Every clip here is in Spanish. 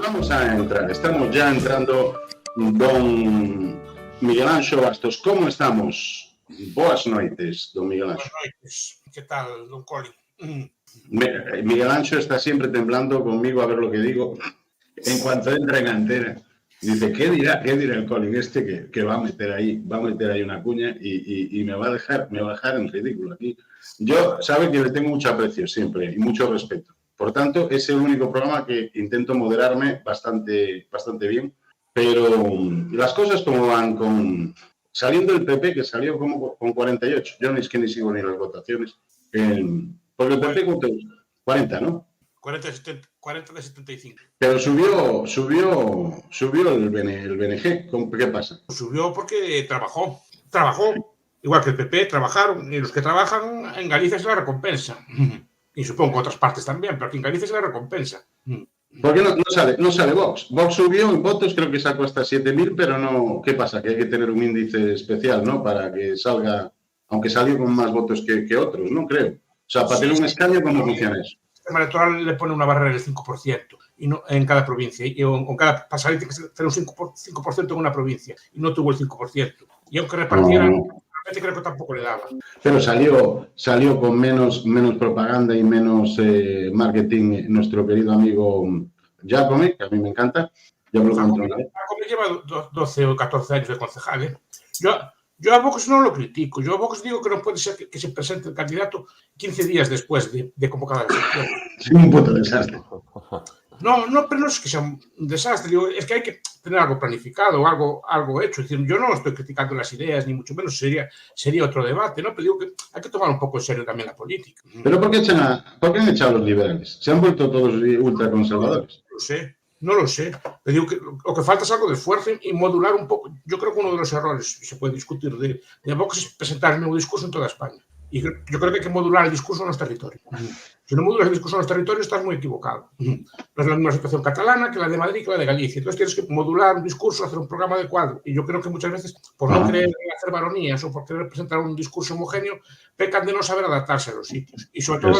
vamos a entrar. Estamos ya entrando. Don Miguel Anxo Bastos, como estamos? Boas noites, don Miguel Anxo. Boas noites. Que tal, don Coli? Miguel Anxo está siempre temblando conmigo a ver lo que digo en cuanto entra en antena. Dice, ¿qué dirá el Colin este que va a meter ahí una cuña y me va a dejar en ridículo aquí? Yo, sabe que le tengo mucho aprecio siempre y mucho respeto. Por tanto, es el único programa que intento moderarme bastante bien. Pero las cosas como van saliendo el PP, que salió como con 48. Yo es que ni sigo ni las votaciones. Porque el PP con 40, ¿no? 40 de 75. Pero subió el BNG. ¿Qué pasa? Subió porque trabajó. Igual que el PP, trabajaron. Y los que trabajan en Galicia es la recompensa. Y supongo que otras partes también, pero aquí en Galicia es la recompensa. ¿Por qué no sale Vox? Vox subió en votos, creo que sacó hasta 7.000, pero no. ¿Qué pasa? Que hay que tener un índice especial, ¿no? Para que salga, aunque salió con más votos que otros, ¿no? Creo. O sea, para tener un escaño, ¿cómo funciona eso? El sistema electoral le pone una barrera del 5% y no, en cada provincia. Y con cada pasadita tiene que tener un 5% en una provincia. Y no tuvo el 5%. Y aunque repartieran, creo que tampoco le daba. Pero salió con menos propaganda y menos marketing nuestro querido amigo Giacomi, que a mí me encanta. Giacomi lleva 12 o 14 años de concejal, ¿eh? Yo a Vox no lo critico. Yo a Vox digo que no puede ser que se presente el candidato 15 días después de convocada la elección. Es un puto desastre. No, pero no es que sea un desastre. Digo, es que hay que tener algo planificado, algo hecho. Es decir, yo no estoy criticando las ideas, ni mucho menos sería otro debate, ¿no? Pero digo que hay que tomar un poco en serio también la política. ¿Pero por qué han echado a los liberales? ¿Se han vuelto todos ultraconservadores? No lo sé. Te digo que lo que falta es algo de esfuerzo y modular un poco. Yo creo que uno de los errores, y se puede discutir, de Vox es presentar el mismo discurso en toda España. Y yo creo que hay que modular el discurso en los territorios. Si no modulas el discurso en los territorios, estás muy equivocado. No es la misma situación catalana que la de Madrid que la de Galicia. Entonces tienes que modular un discurso, hacer un programa adecuado. Y yo creo que muchas veces, por no querer hacer varonías o por querer presentar un discurso homogéneo, pecan de no saber adaptarse a los sitios. Y sobre todo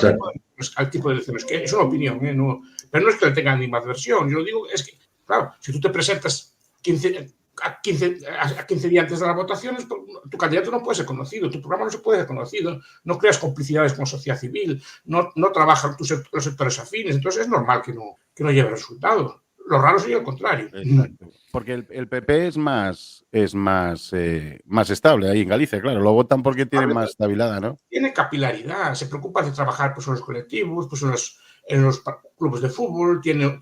al tipo de elecciones, que es una opinión, ¿eh? No, pero no es que le tengan ni más adversión. Yo lo digo, es que, claro, si tú te presentas 15 días antes de las votaciones, tu candidato no puede ser conocido, tu programa no se puede ser conocido, no creas complicidades con la sociedad civil, no trabajan los sectores afines, entonces es normal que no lleve resultados. Lo raro sería el contrario. Exacto. Porque el PP es más estable ahí en Galicia, claro. Lo votan porque tiene más estabilidad, ¿no? Tiene capilaridad, se preocupa de trabajar pues, en los colectivos, pues, en los clubes de fútbol, tiene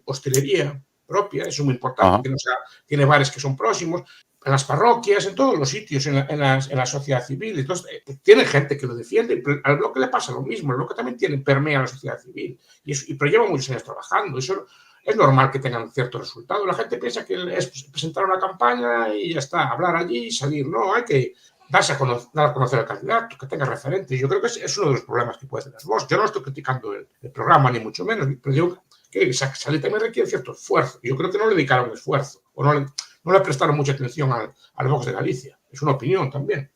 hostelería propia, eso es muy importante, que no sea, tiene bares que son próximos, en las parroquias, en todos los sitios, en la sociedad civil. Entonces, tiene gente que lo defiende, pero al bloque le pasa lo mismo, el bloque también permea a la sociedad civil, pero lleva muchos años trabajando, eso es normal que tengan cierto resultado. La gente piensa que es presentar una campaña y ya está, hablar allí y salir. No, hay que dar a conocer al candidato, que tenga referentes. Yo creo que es uno de los problemas que puede tener vos. Yo no estoy criticando el programa, ni mucho menos, pero digo que salir también requiere cierto esfuerzo. Yo creo que no le dedicaron esfuerzo, o no le prestaron mucha atención al Vox de Galicia. Es una opinión también.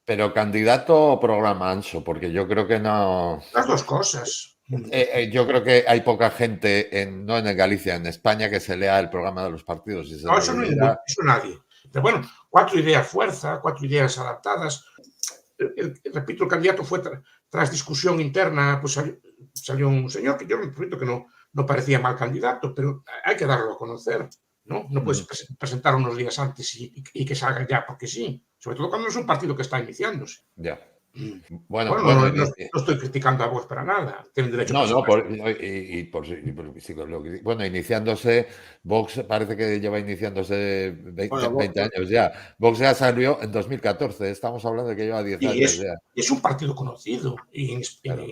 Pero candidato o programa, Anxo, porque yo creo que no... Las dos cosas. Yo creo que hay poca gente, no en Galicia, en España, que se lea el programa de los partidos. No, eso nadie. Pero bueno, 4 ideas fuerza, 4 ideas adaptadas. Repito, el candidato fue tras discusión interna, pues salió un señor que yo repito que no parecía mal candidato, pero hay que darlo a conocer, ¿no? No puedes presentar unos días antes y que salga ya porque sí. Sobre todo cuando es un partido que está iniciándose. Ya. Bueno, no estoy criticando a Vox para nada. Tienen derecho bueno, iniciándose, Vox parece que lleva iniciándose 20 años ya. Vox ya salió en 2014, estamos hablando de que lleva 10 años ya. Es un partido conocido, y en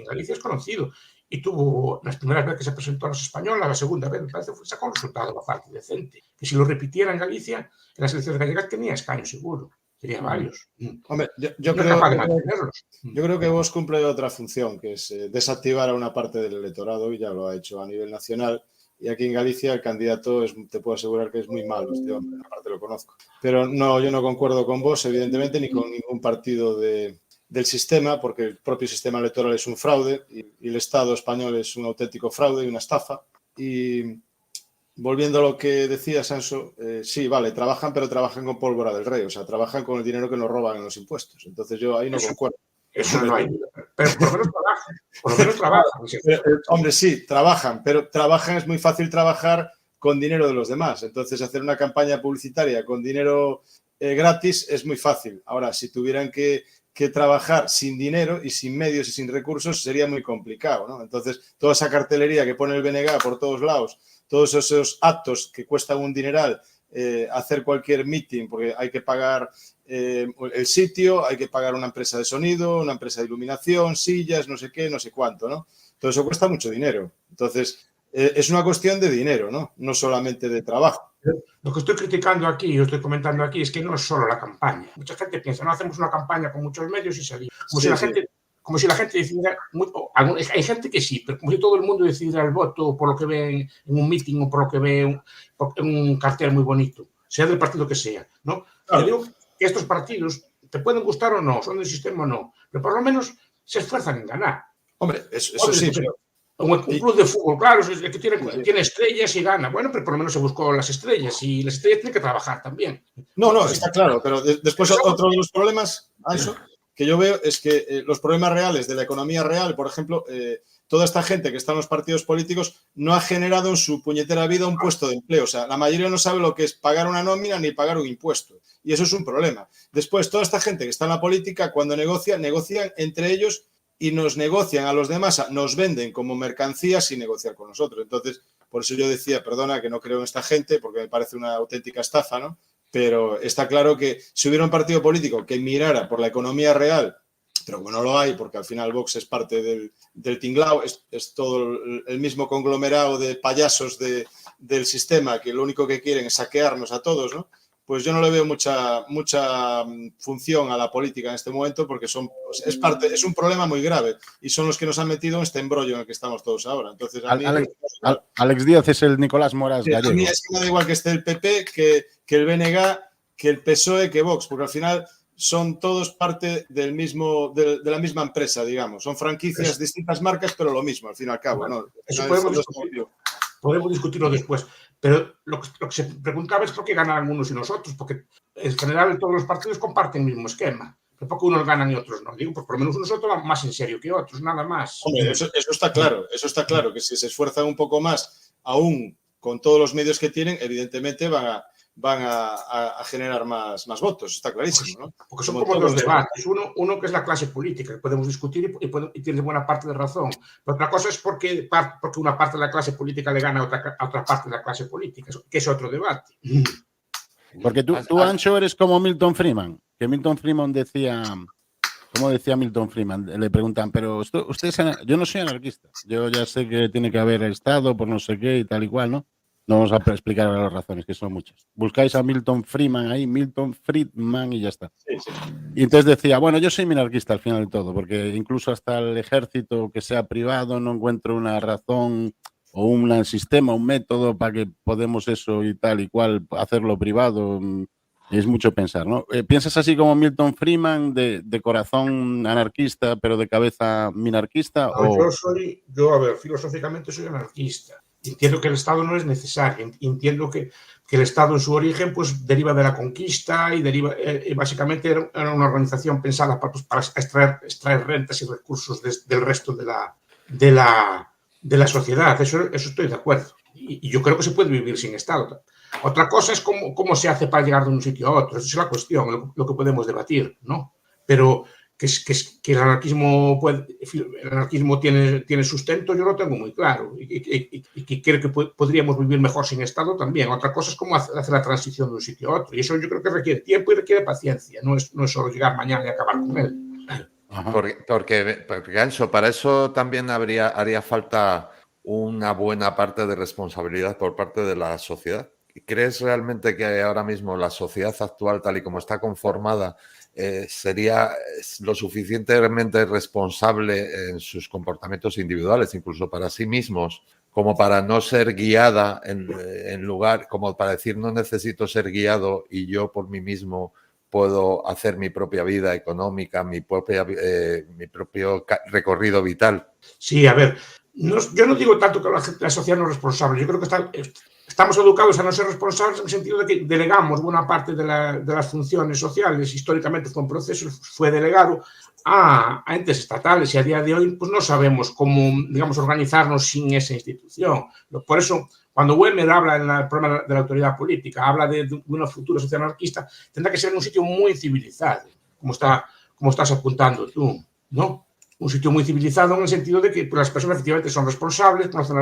Galicia es conocido. Y tuvo, las primeras veces que se presentó a los españoles, la segunda vez, me parece, sacó un resultado bastante decente. Que si lo repitiera en Galicia, en las elecciones gallegas tenía escaño seguro. Sería varios. Hombre, yo creo que Vox cumple otra función, que es desactivar a una parte del electorado, y ya lo ha hecho a nivel nacional. Y aquí en Galicia el candidato te puedo asegurar que es muy malo, este hombre, aparte lo conozco. Pero no, yo no concuerdo con Vox, evidentemente, ni con ningún partido del sistema, porque el propio sistema electoral es un fraude y el Estado español es un auténtico fraude y una estafa. Y volviendo a lo que decía Sanso, sí, vale, trabajan, pero trabajan con pólvora del rey, o sea, trabajan con el dinero que nos roban en los impuestos. Entonces yo ahí no concuerdo. Eso no hay duda. Pero por lo menos trabajan. Por lo menos trabajan. Hombre, sí, trabajan, pero trabajan, es muy fácil trabajar con dinero de los demás. Entonces, hacer una campaña publicitaria con dinero gratis es muy fácil. Ahora, si tuvieran que trabajar sin dinero y sin medios y sin recursos, sería muy complicado, ¿no? Entonces, toda esa cartelería que pone el BNG por todos lados, todos esos actos que cuestan un dineral, hacer cualquier meeting, porque hay que pagar el sitio, hay que pagar una empresa de sonido, una empresa de iluminación, sillas, no sé qué, no sé cuánto, ¿no? Todo eso cuesta mucho dinero. Entonces, es una cuestión de dinero, ¿no? No solamente de trabajo. Lo que estoy criticando aquí, yo estoy comentando aquí, es que no es solo la campaña. Mucha gente piensa, no hacemos una campaña con muchos medios y salimos. Como si la gente decidiera, hay gente que sí, pero como si todo el mundo decidiera el voto por lo que ve en un meeting o por lo que ve en un cartel muy bonito, sea del partido que sea, ¿no? Yo digo que estos partidos te pueden gustar o no, son del sistema o no, pero por lo menos se esfuerzan en ganar. Hombre, eso sí, pero... Un club de fútbol, claro, es que tiene estrellas y gana. Bueno, pero por lo menos se buscó las estrellas y las estrellas tienen que trabajar también. No, está claro, pero después otro de los problemas, Anso, que yo veo es que los problemas reales de la economía real, por ejemplo, toda esta gente que está en los partidos políticos no ha generado en su puñetera vida un puesto de empleo. O sea, la mayoría no sabe lo que es pagar una nómina ni pagar un impuesto. Y eso es un problema. Después, toda esta gente que está en la política, cuando negocian entre ellos y nos negocian a los demás, nos venden como mercancías sin negociar con nosotros. Entonces, por eso yo decía, perdona, que no creo en esta gente, porque me parece una auténtica estafa, ¿no? Pero está claro que si hubiera un partido político que mirara por la economía real, pero bueno, no lo hay, porque al final Vox es parte del tinglao, es todo el mismo conglomerado de payasos del sistema que lo único que quieren es saquearnos a todos, ¿no? Pues yo no le veo mucha función a la política en este momento porque es un problema muy grave y son los que nos han metido en este embrollo en el que estamos todos ahora. Entonces, Alex Díaz es el Nicolás Moras gallego. A mí es que me da igual que esté el PP, que el BNG, que el PSOE, que Vox, porque al final son todos parte de la misma empresa, digamos. Son franquicias, distintas marcas, pero lo mismo, al fin y al cabo. Bueno, ¿no? Eso podemos discutirlo después. Pero lo que se preguntaba es por qué ganan unos y nosotros, porque en general todos los partidos comparten el mismo esquema. Tampoco unos ganan y otros no. Digo, pues por lo menos unos otros van más en serio que otros, nada más. Hombre, eso está claro, que si se esfuerzan un poco más, aún con todos los medios que tienen, evidentemente van a generar más votos, está clarísimo, ¿no? Porque son como dos debates. Uno que es la clase política, que podemos discutir y tiene buena parte de razón. Pero otra cosa es porque una parte de la clase política le gana a otra parte de la clase política, que es otro debate. Porque tú Ancho, eres como Milton Friedman, que Milton Friedman decía... ¿Cómo decía Milton Friedman? Le preguntan, pero usted yo no soy anarquista. Yo ya sé que tiene que haber Estado por no sé qué y tal y cual, ¿no? No vamos a explicar ahora las razones, que son muchas. Buscáis a Milton Friedman ahí, Milton Friedman y ya está. Sí. Y entonces decía, bueno, yo soy minarquista al final de todo, porque incluso hasta el ejército que sea privado no encuentro una razón o un sistema, un método para que podemos eso y tal y cual hacerlo privado. Es mucho pensar, ¿no? ¿Piensas así como Milton Friedman, de corazón anarquista, pero de cabeza minarquista? Yo, filosóficamente soy anarquista. Entiendo que el Estado no es necesario. Entiendo que el Estado en su origen pues deriva de la conquista y básicamente era una organización pensada para extraer rentas y recursos del resto de la sociedad. Eso estoy de acuerdo. Y yo creo que se puede vivir sin Estado. Otra cosa es cómo se hace para llegar de un sitio a otro. Esa es la cuestión, lo que podemos debatir, ¿no? Pero que el anarquismo tiene sustento, yo lo tengo muy claro. Y que creo que podríamos vivir mejor sin Estado también. Otra cosa es cómo hacer la transición de un sitio a otro. Y eso yo creo que requiere tiempo y requiere paciencia. No es solo llegar mañana y acabar con él. Porque Ancho, para eso también haría falta una buena parte de responsabilidad por parte de la sociedad. ¿Crees realmente que ahora mismo la sociedad actual, tal y como está conformada, sería lo suficientemente responsable en sus comportamientos individuales, incluso para sí mismos, como para no ser guiada en lugar, como para decir no necesito ser guiado y yo por mí mismo puedo hacer mi propia vida económica, mi propio recorrido vital? Sí, a ver, yo no digo tanto que la sociedad no es responsable, yo creo que estamos educados a no ser responsables en el sentido de que delegamos buena parte de las funciones sociales. Históricamente fue un proceso, fue delegado a entes estatales y a día de hoy pues no sabemos cómo, digamos, organizarnos sin esa institución. Por eso, cuando Wehmer habla en el programa de la autoridad política, habla de una futura sociedad anarquista, tendrá que ser en un sitio muy civilizado, como estás apuntando tú, ¿no? Un sitio muy civilizado en el sentido de que pues, las personas efectivamente son responsables, conocen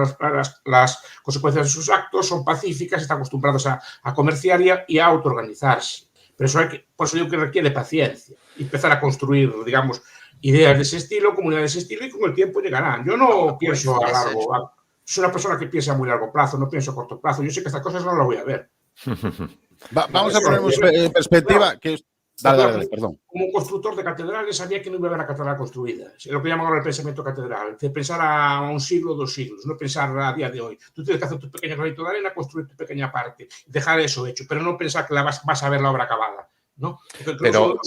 las consecuencias de sus actos, son pacíficas, están acostumbrados a comerciar y a autoorganizarse. Pero eso por eso digo que requiere paciencia y empezar a construir, digamos, ideas de ese estilo, comunidades de ese estilo, y con el tiempo llegarán. Yo no pienso a largo, soy una persona que piensa a muy largo plazo, no pienso a corto plazo. Yo sé que estas cosas no las voy a ver. Vamos a poner en perspectiva que... Dale, perdón. Como un constructor de catedrales sabía que no iba a haber la catedral construida. Es lo que llaman ahora el pensamiento catedral. De pensar a un siglo, 2 siglos, no pensar a día de hoy. Tú tienes que hacer tu pequeño granito de arena, construir tu pequeña parte, dejar eso hecho, pero no pensar que vas a ver la obra acabada, ¿no? Pero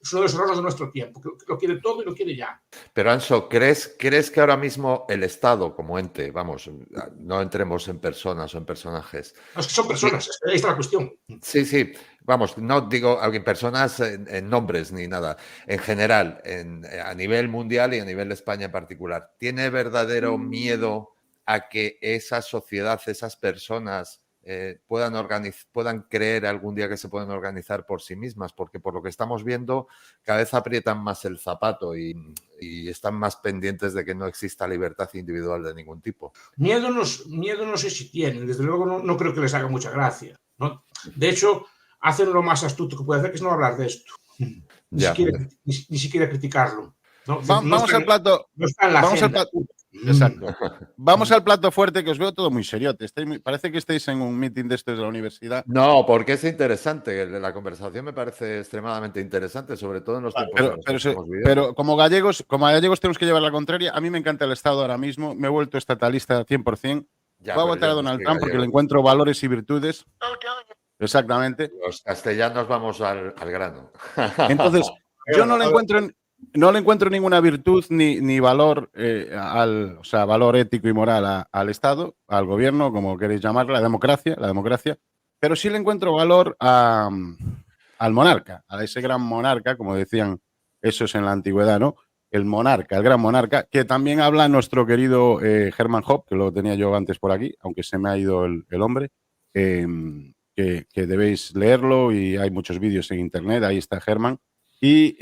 es uno de los errores de nuestro tiempo, que lo quiere todo y lo quiere ya. Pero Anso, ¿crees que ahora mismo el Estado como ente, vamos, no entremos en personas o en personajes? No, es que son personas, ahí está la cuestión. Sí, vamos, no digo en personas en nombres ni nada, en general, a nivel mundial y a nivel de España en particular. ¿Tiene verdadero miedo a que esa sociedad, esas personas puedan creer algún día que se pueden organizar por sí mismas? Porque por lo que estamos viendo, cada vez aprietan más el zapato y están más pendientes de que no exista libertad individual de ningún tipo. Miedo no sé si tienen, desde luego no creo que les haga mucha gracia, ¿no? De hecho, hacen lo más astuto que puede hacer, que es no hablar de esto, ni siquiera criticarlo, ¿no? Vamos al plato. No está en la agenda. Exacto. Vamos al plato fuerte, que os veo todo muy seriote. Parece que estáis en un meeting de estos de la universidad. No, porque es interesante. La conversación me parece extremadamente interesante, sobre todo en los tiempos que estamos viviendo. Pero como gallegos tenemos que llevar la contraria. A mí me encanta el Estado ahora mismo. Me he vuelto estatalista 100%. Voy a votar a Donald Trump porque le encuentro valores y virtudes. Exactamente. Los castellanos vamos al grano. Entonces, yo no le encuentro ninguna virtud ni valor, valor ético y moral al Estado, al gobierno, como queréis llamarlo, la democracia, pero sí le encuentro valor al monarca, a ese gran monarca, como decían esos en la antigüedad, ¿no? El monarca, el gran monarca, que también habla nuestro querido Hermann Hoppe, que lo tenía yo antes por aquí, aunque se me ha ido el hombre, que debéis leerlo y hay muchos vídeos en internet, ahí está Hermann. Y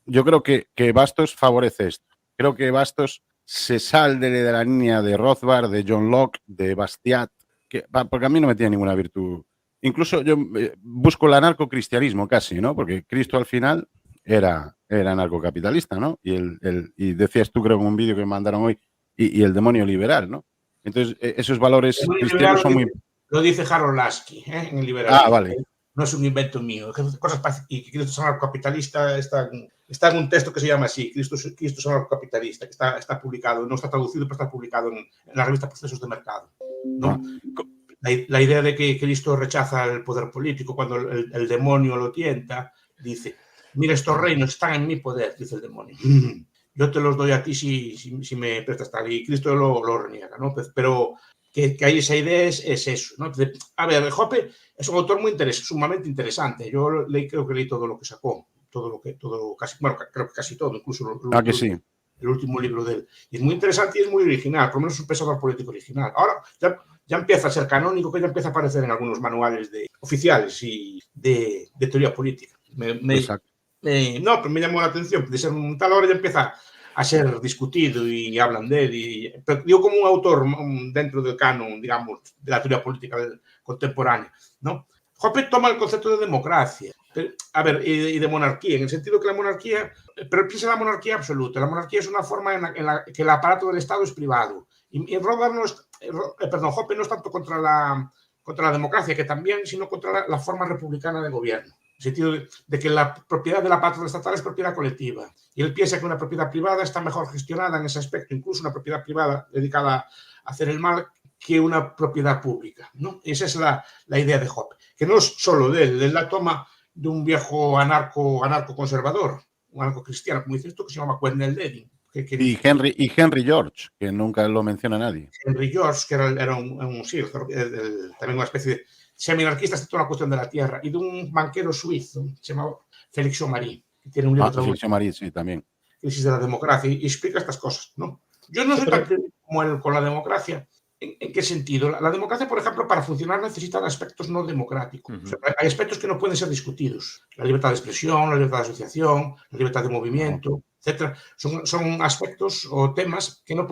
yo creo que Bastos favorece esto. Creo que Bastos se sale de la línea de Rothbard, de John Locke, de Bastiat, porque a mí no me tiene ninguna virtud. Incluso yo busco el anarcocristianismo casi, ¿no? Porque Cristo al final era anarcocapitalista, ¿no? Y decías tú, creo, en un vídeo que me mandaron hoy, y el demonio liberal, ¿no? Entonces, esos valores cristianos son muy... Lo dice Harold Lasky, en el liberal. Ah, vale. No es un invento mío. Y que Cristo es anarcocapitalista está en un texto que se llama así, Cristo es anarcocapitalista, que está publicado, no está traducido, pero está publicado en la revista Procesos de Mercado, ¿no? La idea de que Cristo rechaza el poder político cuando el demonio lo tienta, dice, mira, estos reinos están en mi poder, dice el demonio. Yo te los doy a ti si me prestas tal. Y Cristo lo reniega, ¿no? Pero que hay esa idea es eso, ¿no? A ver, Hoppe es un autor sumamente interesante. Yo creo que leí todo lo que sacó, creo que casi todo, incluso el último libro de él. Y es muy interesante y es muy original, por lo menos es un pensador político original. Ahora ya empieza a ser canónico, que ya empieza a aparecer en algunos manuales oficiales y de teoría política. Pero me llamó la atención, de ser un tal hora ya empieza a ser discutido y hablan de él. Pero digo, como un autor dentro del canon, digamos, de la teoría política contemporánea, ¿no? Hoppe toma el concepto de democracia, y de monarquía, en el sentido que la monarquía, pero piensa en la monarquía absoluta. La monarquía es una forma en la que el aparato del Estado es privado. Y Hoppe no es tanto contra la democracia, que también, sino contra la forma republicana de gobierno. En el sentido de que la propiedad del aparato estatal es propiedad colectiva. Y él piensa que una propiedad privada está mejor gestionada en ese aspecto, incluso una propiedad privada dedicada a hacer el mal, que una propiedad pública, ¿no? Esa es la idea de Hoppe, que no es solo de él la toma de un viejo anarco-conservador, un anarco-cristiano, como dice esto, que se llama Cornel Levin, Y Henry George, que nunca lo menciona nadie. Henry George, que era sí, también una especie de seminarquista, está toda la cuestión de la tierra, y de un banquero suizo, se llama Félix Omary, que tiene un libro Félix Omary, sí, también. Crisis de la democracia, y explica estas cosas, ¿no? Yo no soy tan crítico como él con la democracia. ¿En qué sentido? La democracia, por ejemplo, para funcionar necesita aspectos no democráticos. O sea, hay aspectos que no pueden ser discutidos. La libertad de expresión, la libertad de asociación, la libertad de movimiento, etcétera. Son aspectos o temas que no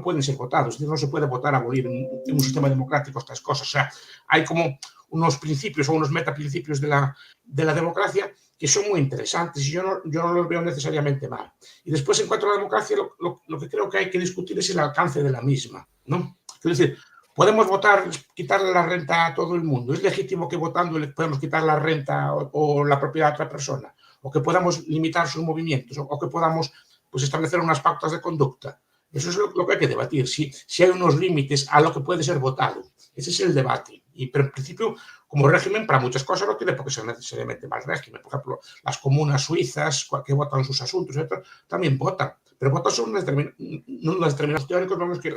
pueden ser votados. Es decir, no se puede votar a abolir en un sistema democrático estas cosas. O sea, hay como unos principios o unos metaprincipios de la democracia que son muy interesantes y yo no los veo necesariamente mal. Y después, en cuanto a la democracia, lo que creo que hay que discutir es el alcance de la misma, ¿no? Es decir, podemos votar, quitarle la renta a todo el mundo. ¿Es legítimo que votando le podemos quitar la renta o la propiedad a otra persona? ¿O que podamos limitar sus movimientos? ¿O que podamos pues, establecer unas pautas de conducta? Eso es lo que hay que debatir. Si hay unos límites a lo que puede ser votado. Ese es el debate. Pero en principio, como régimen, para muchas cosas no tiene por qué ser necesariamente mal régimen. Por ejemplo, las comunas suizas que votan sus asuntos, etc., también votan. Pero votan son unos determinados teóricos, vamos, que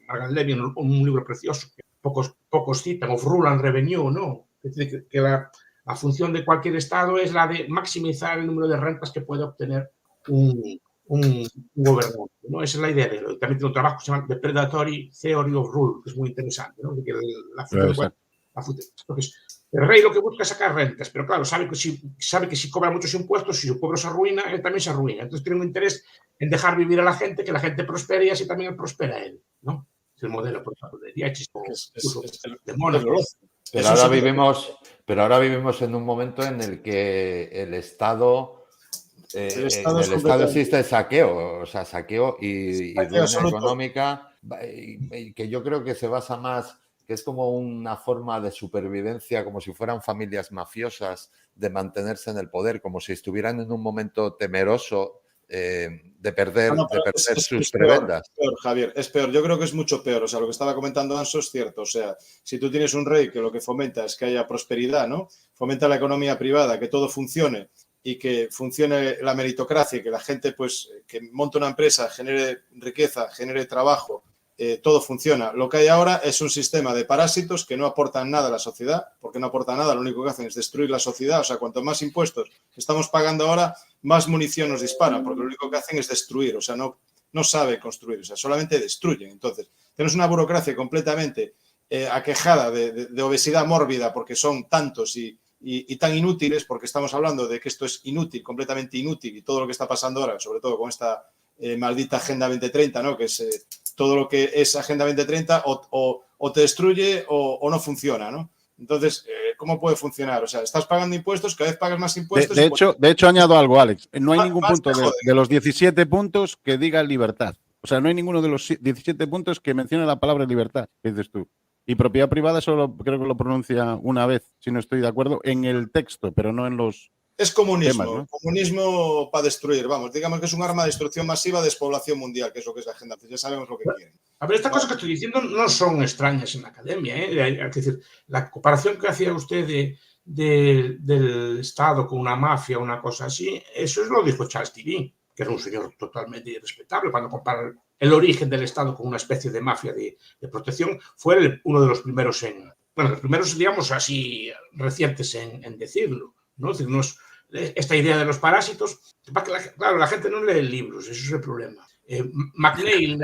Margaret Levy, en un libro precioso, que pocos citan, of rule and revenue, ¿no? Que la función de cualquier Estado es la de maximizar el número de rentas que puede obtener un gobernante, ¿no? Esa es la idea de él. También tiene un trabajo que se llama The Predatory Theory of Rule, que es muy interesante, ¿no? Que entonces, el rey lo que busca es sacar rentas, pero claro, sabe que si cobra muchos impuestos, si su pueblo se arruina, él también se arruina. Entonces tiene un interés en dejar vivir a la gente, que la gente prospere y así también él prospera él, ¿no? Es el modelo, por ejemplo, de Diachis o de Mónaco. Pero ahora vivimos en un momento en el que el Estado existe saqueo, o sea, saqueo y ruina económica, que yo creo que se basa más, que es como una forma de supervivencia, como si fueran familias mafiosas, de mantenerse en el poder, como si estuvieran en un momento temeroso de perder sus prebendas. Es peor, Javier, es peor. Yo creo que es mucho peor. O sea, lo que estaba comentando Anso es cierto. O sea, si tú tienes un rey que lo que fomenta es que haya prosperidad, ¿no? Fomenta la economía privada, que todo funcione y que funcione la meritocracia, que la gente, pues, que monte una empresa, genere riqueza, genere trabajo, todo funciona. Lo que hay ahora es un sistema de parásitos que no aportan nada a la sociedad, porque no aportan nada, lo único que hacen es destruir la sociedad. O sea, cuanto más impuestos estamos pagando ahora, más munición nos disparan, porque lo único que hacen es destruir. O sea, no sabe construir, o sea, solamente destruyen. Entonces, tenemos una burocracia completamente aquejada de obesidad mórbida, porque son tantos y tan inútiles, porque estamos hablando de que esto es inútil, completamente inútil, y todo lo que está pasando ahora, sobre todo con esta maldita Agenda 2030, ¿no? Que es todo lo que es Agenda 2030 o te destruye o no funciona, ¿no? Entonces, ¿cómo puede funcionar? O sea, estás pagando impuestos, cada vez pagas más impuestos. De hecho, añado algo, Alex. No hay ningún punto de los 17 puntos que diga libertad. O sea, no hay ninguno de los 17 puntos que mencione la palabra libertad, que dices tú. Y propiedad privada solo creo que lo pronuncia una vez, si no estoy de acuerdo, en el texto, pero no en los... Es comunismo, temas, ¿no? Comunismo para destruir, vamos, digamos que es un arma de destrucción masiva de despoblación mundial, que es lo que es la agenda, ya sabemos lo que quieren. A ver, estas cosas que estoy diciendo no son extrañas en la academia, ¿eh? Es decir, la comparación que hacía usted del Estado con una mafia, una cosa así, eso lo dijo Charles Tilly, que era un señor totalmente irrespetable, cuando compara el origen del Estado con una especie de mafia de protección, fue uno de los primeros los primeros, digamos, así recientes en decirlo, ¿no? Es decir, esta idea de los parásitos, claro, la gente no lee libros, eso es el problema. McNeil,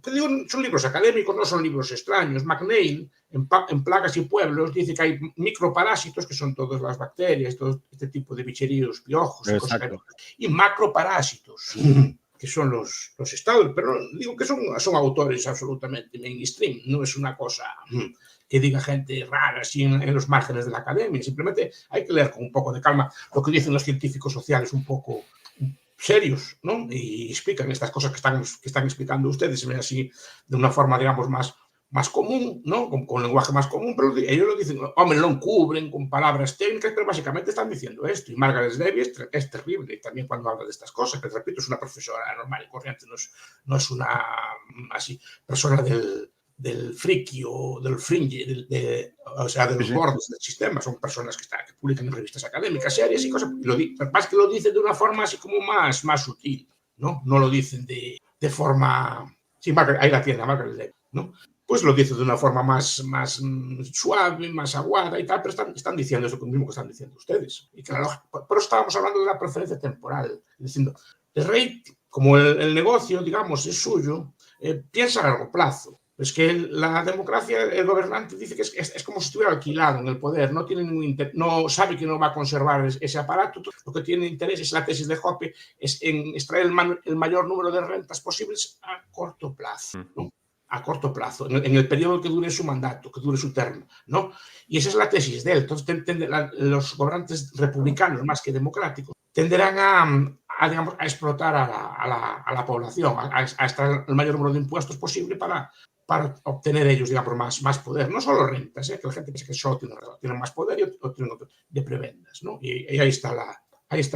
te digo, son libros académicos, no son libros extraños. McNeil, en Plagas y Pueblos, dice que hay microparásitos, que son todas las bacterias, todo este tipo de bicheríos, piojos, y macroparásitos, que son los estados, pero digo que son autores absolutamente mainstream, no es una cosa que diga gente rara así en los márgenes de la academia. Simplemente hay que leer con un poco de calma lo que dicen los científicos sociales un poco serios, ¿no? Y explican estas cosas que están explicando ustedes, así de una forma, digamos, más común, ¿no? Con lenguaje más común, pero ellos lo dicen, hombre, lo encubren con palabras técnicas, pero básicamente están diciendo esto. Y Margaret Levy es terrible también cuando habla de estas cosas, que repito, es una profesora normal y corriente, no es una así persona del friki o del fringe, o sea, de los bordes del sistema. Son personas que publican en revistas académicas, serias y cosas. Más que lo dicen de una forma así como más sutil, ¿no? No lo dicen de forma... Sí, ahí la tiene, marca el Levy, ¿no? Pues lo dicen de una forma más suave, más aguada y tal, pero están diciendo eso mismo que están diciendo ustedes. Y que por eso estábamos hablando de la preferencia temporal, diciendo, el rey, como el negocio, digamos, es suyo, piensa a largo plazo. Es que la democracia, el gobernante dice que es como si estuviera alquilado en el poder, no tiene ningún no sabe que no va a conservar ese aparato, lo que tiene interés es la tesis de Hoppe, es en extraer el mayor número de rentas posibles a corto plazo, ¿no? A corto plazo, en el periodo que dure su mandato, que dure su término, ¿no? Y esa es la tesis de él. Entonces, los gobernantes republicanos, más que democráticos, tenderán digamos, a explotar a la población, a extraer el mayor número de impuestos posible para obtener ellos, digamos, más poder. No solo rentas, que la gente piensa que solo tienen más poder y tienen de prebendas, ¿no? Y ahí está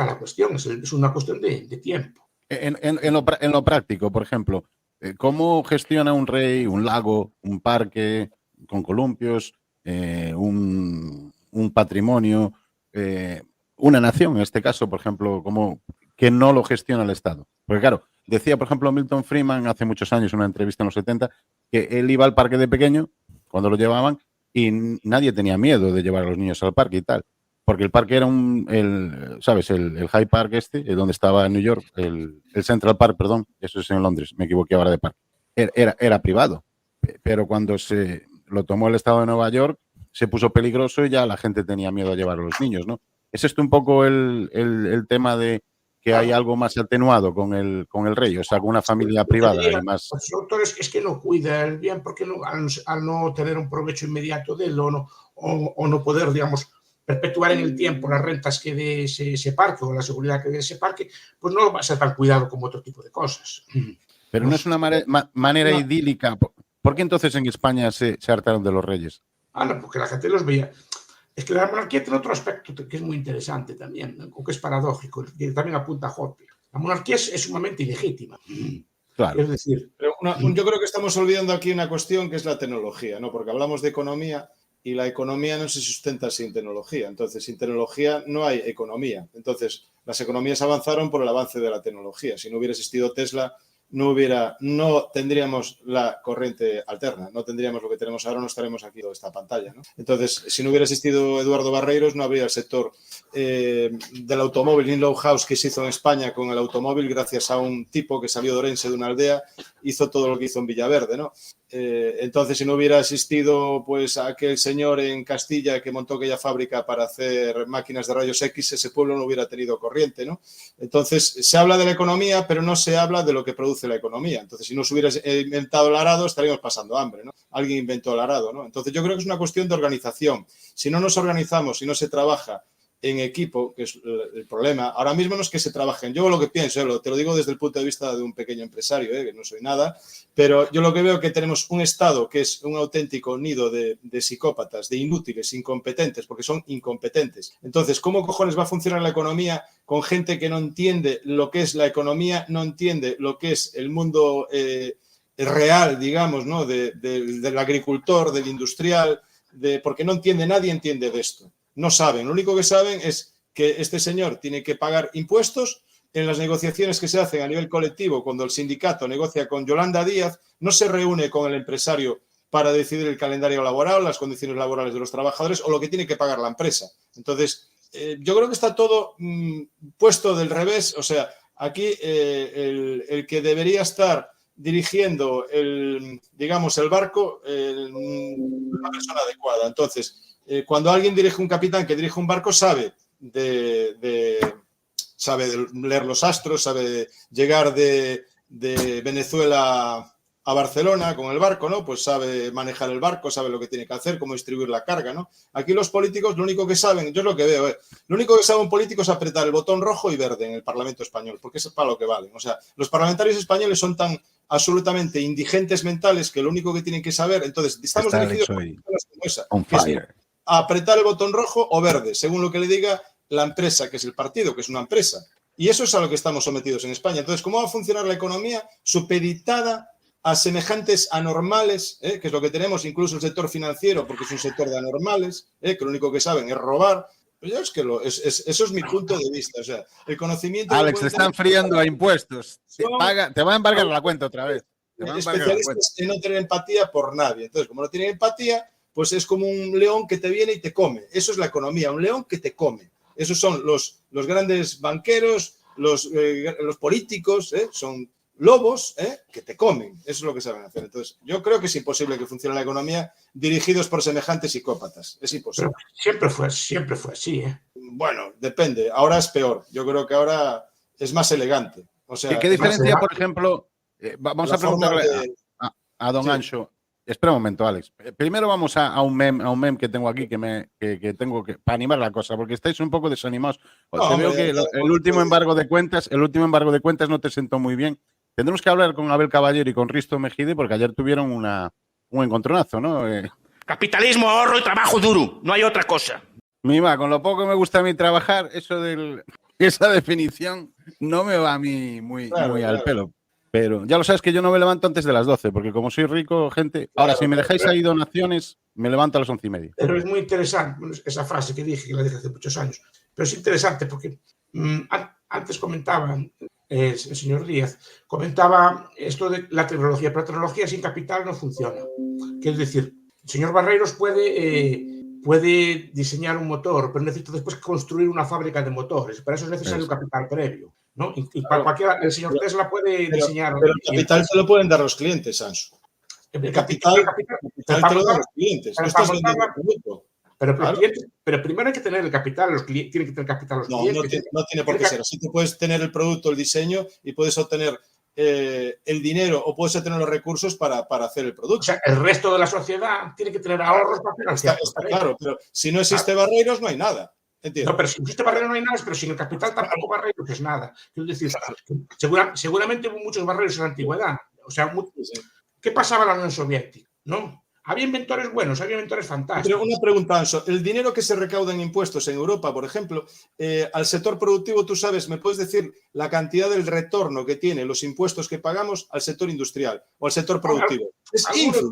la cuestión, es una cuestión de tiempo. En lo práctico, por ejemplo, ¿cómo gestiona un rey un lago, un parque con columpios, un patrimonio, una nación, en este caso, por ejemplo, que no lo gestiona el Estado? Porque claro, decía, por ejemplo, Milton Friedman hace muchos años en una entrevista en los 70 que él iba al parque de pequeño cuando lo llevaban y nadie tenía miedo de llevar a los niños al parque y tal. Porque el parque era ¿sabes? El Hyde Park donde estaba en New York, el Central Park, perdón, eso es en Londres, me equivoqué ahora de parque. Era privado, pero cuando se lo tomó el Estado de Nueva York, se puso peligroso y ya la gente tenía miedo a llevar a los niños, ¿no? ¿Es esto un poco el tema de que hay algo más atenuado con el rey? O sea, con una familia privada y más... Los autores es que no cuida el bien porque al no tener un provecho inmediato de él o no poder, digamos, perpetuar en el tiempo las rentas que dé ese parque o la seguridad que dé ese parque, pues no va a ser tan cuidado como otro tipo de cosas. Pero no es una manera idílica. ¿Por qué entonces en España se hartaron de los reyes? No, porque la gente los veía. Es que la monarquía tiene otro aspecto que es muy interesante también, ¿no? O que es paradójico, que también apunta a Hoppe. La monarquía es sumamente ilegítima. Claro. Es decir, pero yo creo que estamos olvidando aquí una cuestión que es la tecnología, ¿no? Porque hablamos de economía y la economía no se sustenta sin tecnología. Entonces, sin tecnología no hay economía. Entonces, las economías avanzaron por el avance de la tecnología. Si no hubiera existido Tesla, no tendríamos la corriente alterna, no tendríamos lo que tenemos ahora, no estaremos aquí en esta pantalla, ¿no? Entonces, si no hubiera existido Eduardo Barreiros, no habría el sector del automóvil in low house que se hizo en España con el automóvil gracias a un tipo que salió de Orense, de una aldea, hizo todo lo que hizo en Villaverde, ¿no? Entonces, si no hubiera existido pues aquel señor en Castilla que montó aquella fábrica para hacer máquinas de rayos X, ese pueblo no hubiera tenido corriente, ¿no? Entonces, se habla de la economía, pero no se habla de lo que produce la economía. Entonces, si no se hubiera inventado el arado, estaríamos pasando hambre, ¿no? Alguien inventó el arado, ¿no? Entonces, yo creo que es una cuestión de organización. Si no nos organizamos, si no se trabaja en equipo, que es el problema. Ahora mismo no es que se trabajen. Yo lo que pienso, te lo digo desde el punto de vista de un pequeño empresario, que no soy nada, pero yo lo que veo es que tenemos un Estado que es un auténtico nido de psicópatas, de inútiles, incompetentes, porque son incompetentes. Entonces, ¿cómo cojones va a funcionar la economía con gente que no entiende lo que es la economía, no entiende lo que es el mundo real, digamos, ¿no? Del agricultor, del industrial, porque nadie entiende de esto. No saben, lo único que saben es que este señor tiene que pagar impuestos. En las negociaciones que se hacen a nivel colectivo, cuando el sindicato negocia con Yolanda Díaz, no se reúne con el empresario para decidir el calendario laboral, las condiciones laborales de los trabajadores o lo que tiene que pagar la empresa. Entonces, yo creo que está todo puesto del revés. O sea, aquí el que debería estar dirigiendo el barco, una persona adecuada. Entonces, cuando alguien dirige un capitán que dirige un barco, sabe de leer los astros, sabe llegar de Venezuela a Barcelona con el barco, ¿no? Pues sabe manejar el barco, sabe lo que tiene que hacer, cómo distribuir la carga, ¿no? Aquí los políticos lo único que saben, yo es lo que veo, lo único que sabe un político es apretar el botón rojo y verde en el Parlamento español, porque es para lo que valen. O sea, los parlamentarios españoles son tan absolutamente indigentes mentales que lo único que tienen que saber, entonces estamos dirigidos por personas como esa, que es apretar el botón rojo o verde, según lo que le diga la empresa, que es el partido, que es una empresa. Y eso es a lo que estamos sometidos en España. Entonces, ¿cómo va a funcionar la economía supeditada a semejantes anormales, que es lo que tenemos, incluso el sector financiero, porque es un sector de anormales, que lo único que saben es robar, Pues es que eso es mi punto de vista. O sea, el conocimiento... Alex, te están friendo a impuestos. Te va a embargar la cuenta otra vez. Especialistas en no tener empatía por nadie. Entonces, como no tienen empatía, pues es como un león que te viene y te come. Eso es la economía, un león que te come. Esos son los grandes banqueros, los políticos, son lobos que te comen. Eso es lo que saben hacer. Entonces, yo creo que es imposible que funcione la economía dirigidos por semejantes psicópatas. Es imposible. Pero siempre fue así, ¿eh? Bueno, depende. Ahora es peor. Yo creo que ahora es más elegante. O sea, ¿Qué diferencia, por ejemplo? Vamos a preguntarle a don Anxo. Espera un momento, Alex. Primero vamos a un meme que tengo aquí que tengo que para animar la cosa, porque estáis un poco desanimados. Te veo que el último embargo de cuentas no te sentó muy bien. Tendremos que hablar con Abel Caballero y con Risto Mejide, porque ayer tuvieron un encontronazo, ¿no? Capitalismo, ahorro y trabajo duro. No hay otra cosa. Mima, con lo poco que me gusta a mí trabajar, esa definición no me va a mí muy al pelo. Pero ya lo sabes que yo no me levanto antes de las 12, porque como soy rico, gente... Ahora, si me dejáis ahí donaciones, me levanto a las 11:30. Pero es muy interesante esa frase que la dije hace muchos años. Pero es interesante porque antes comentaba el señor Díaz, comentaba esto de la tecnología, pero la tecnología sin capital no funciona. Quiero decir, el señor Barreiros puede diseñar un motor, pero necesita después construir una fábrica de motores. Para eso es necesario un capital previo, ¿no? Y para cualquiera, el señor Tesla puede diseñar... Pero el capital te lo pueden dar los clientes, Anxo. El capital te lo dan los clientes. No estás vendiendo el producto. Pero primero hay que tener el capital, tienen que tener capital los clientes. No tiene por qué ser. Así tú puedes tener el producto, el diseño y puedes obtener el dinero o puedes obtener los recursos para hacer el producto. O sea, el resto de la sociedad tiene que tener ahorros para financiar. Está claro, pero si no existe Barreiros no hay nada. ¿Entiendes? No, pero si existe Barreiros no hay nada, pero sin el capital tampoco Barreiros es nada. Quiero decir, seguramente hubo muchos Barreiros en la antigüedad. O sea, ¿qué pasaba en la Unión Soviética? ¿No? Había inventores buenos, había inventores fantásticos. Pero una pregunta, Anxo. El dinero que se recauda en impuestos en Europa, por ejemplo, al sector productivo, tú sabes, ¿me puedes decir la cantidad del retorno que tiene los impuestos que pagamos al sector industrial o al sector productivo? Es ínfimo.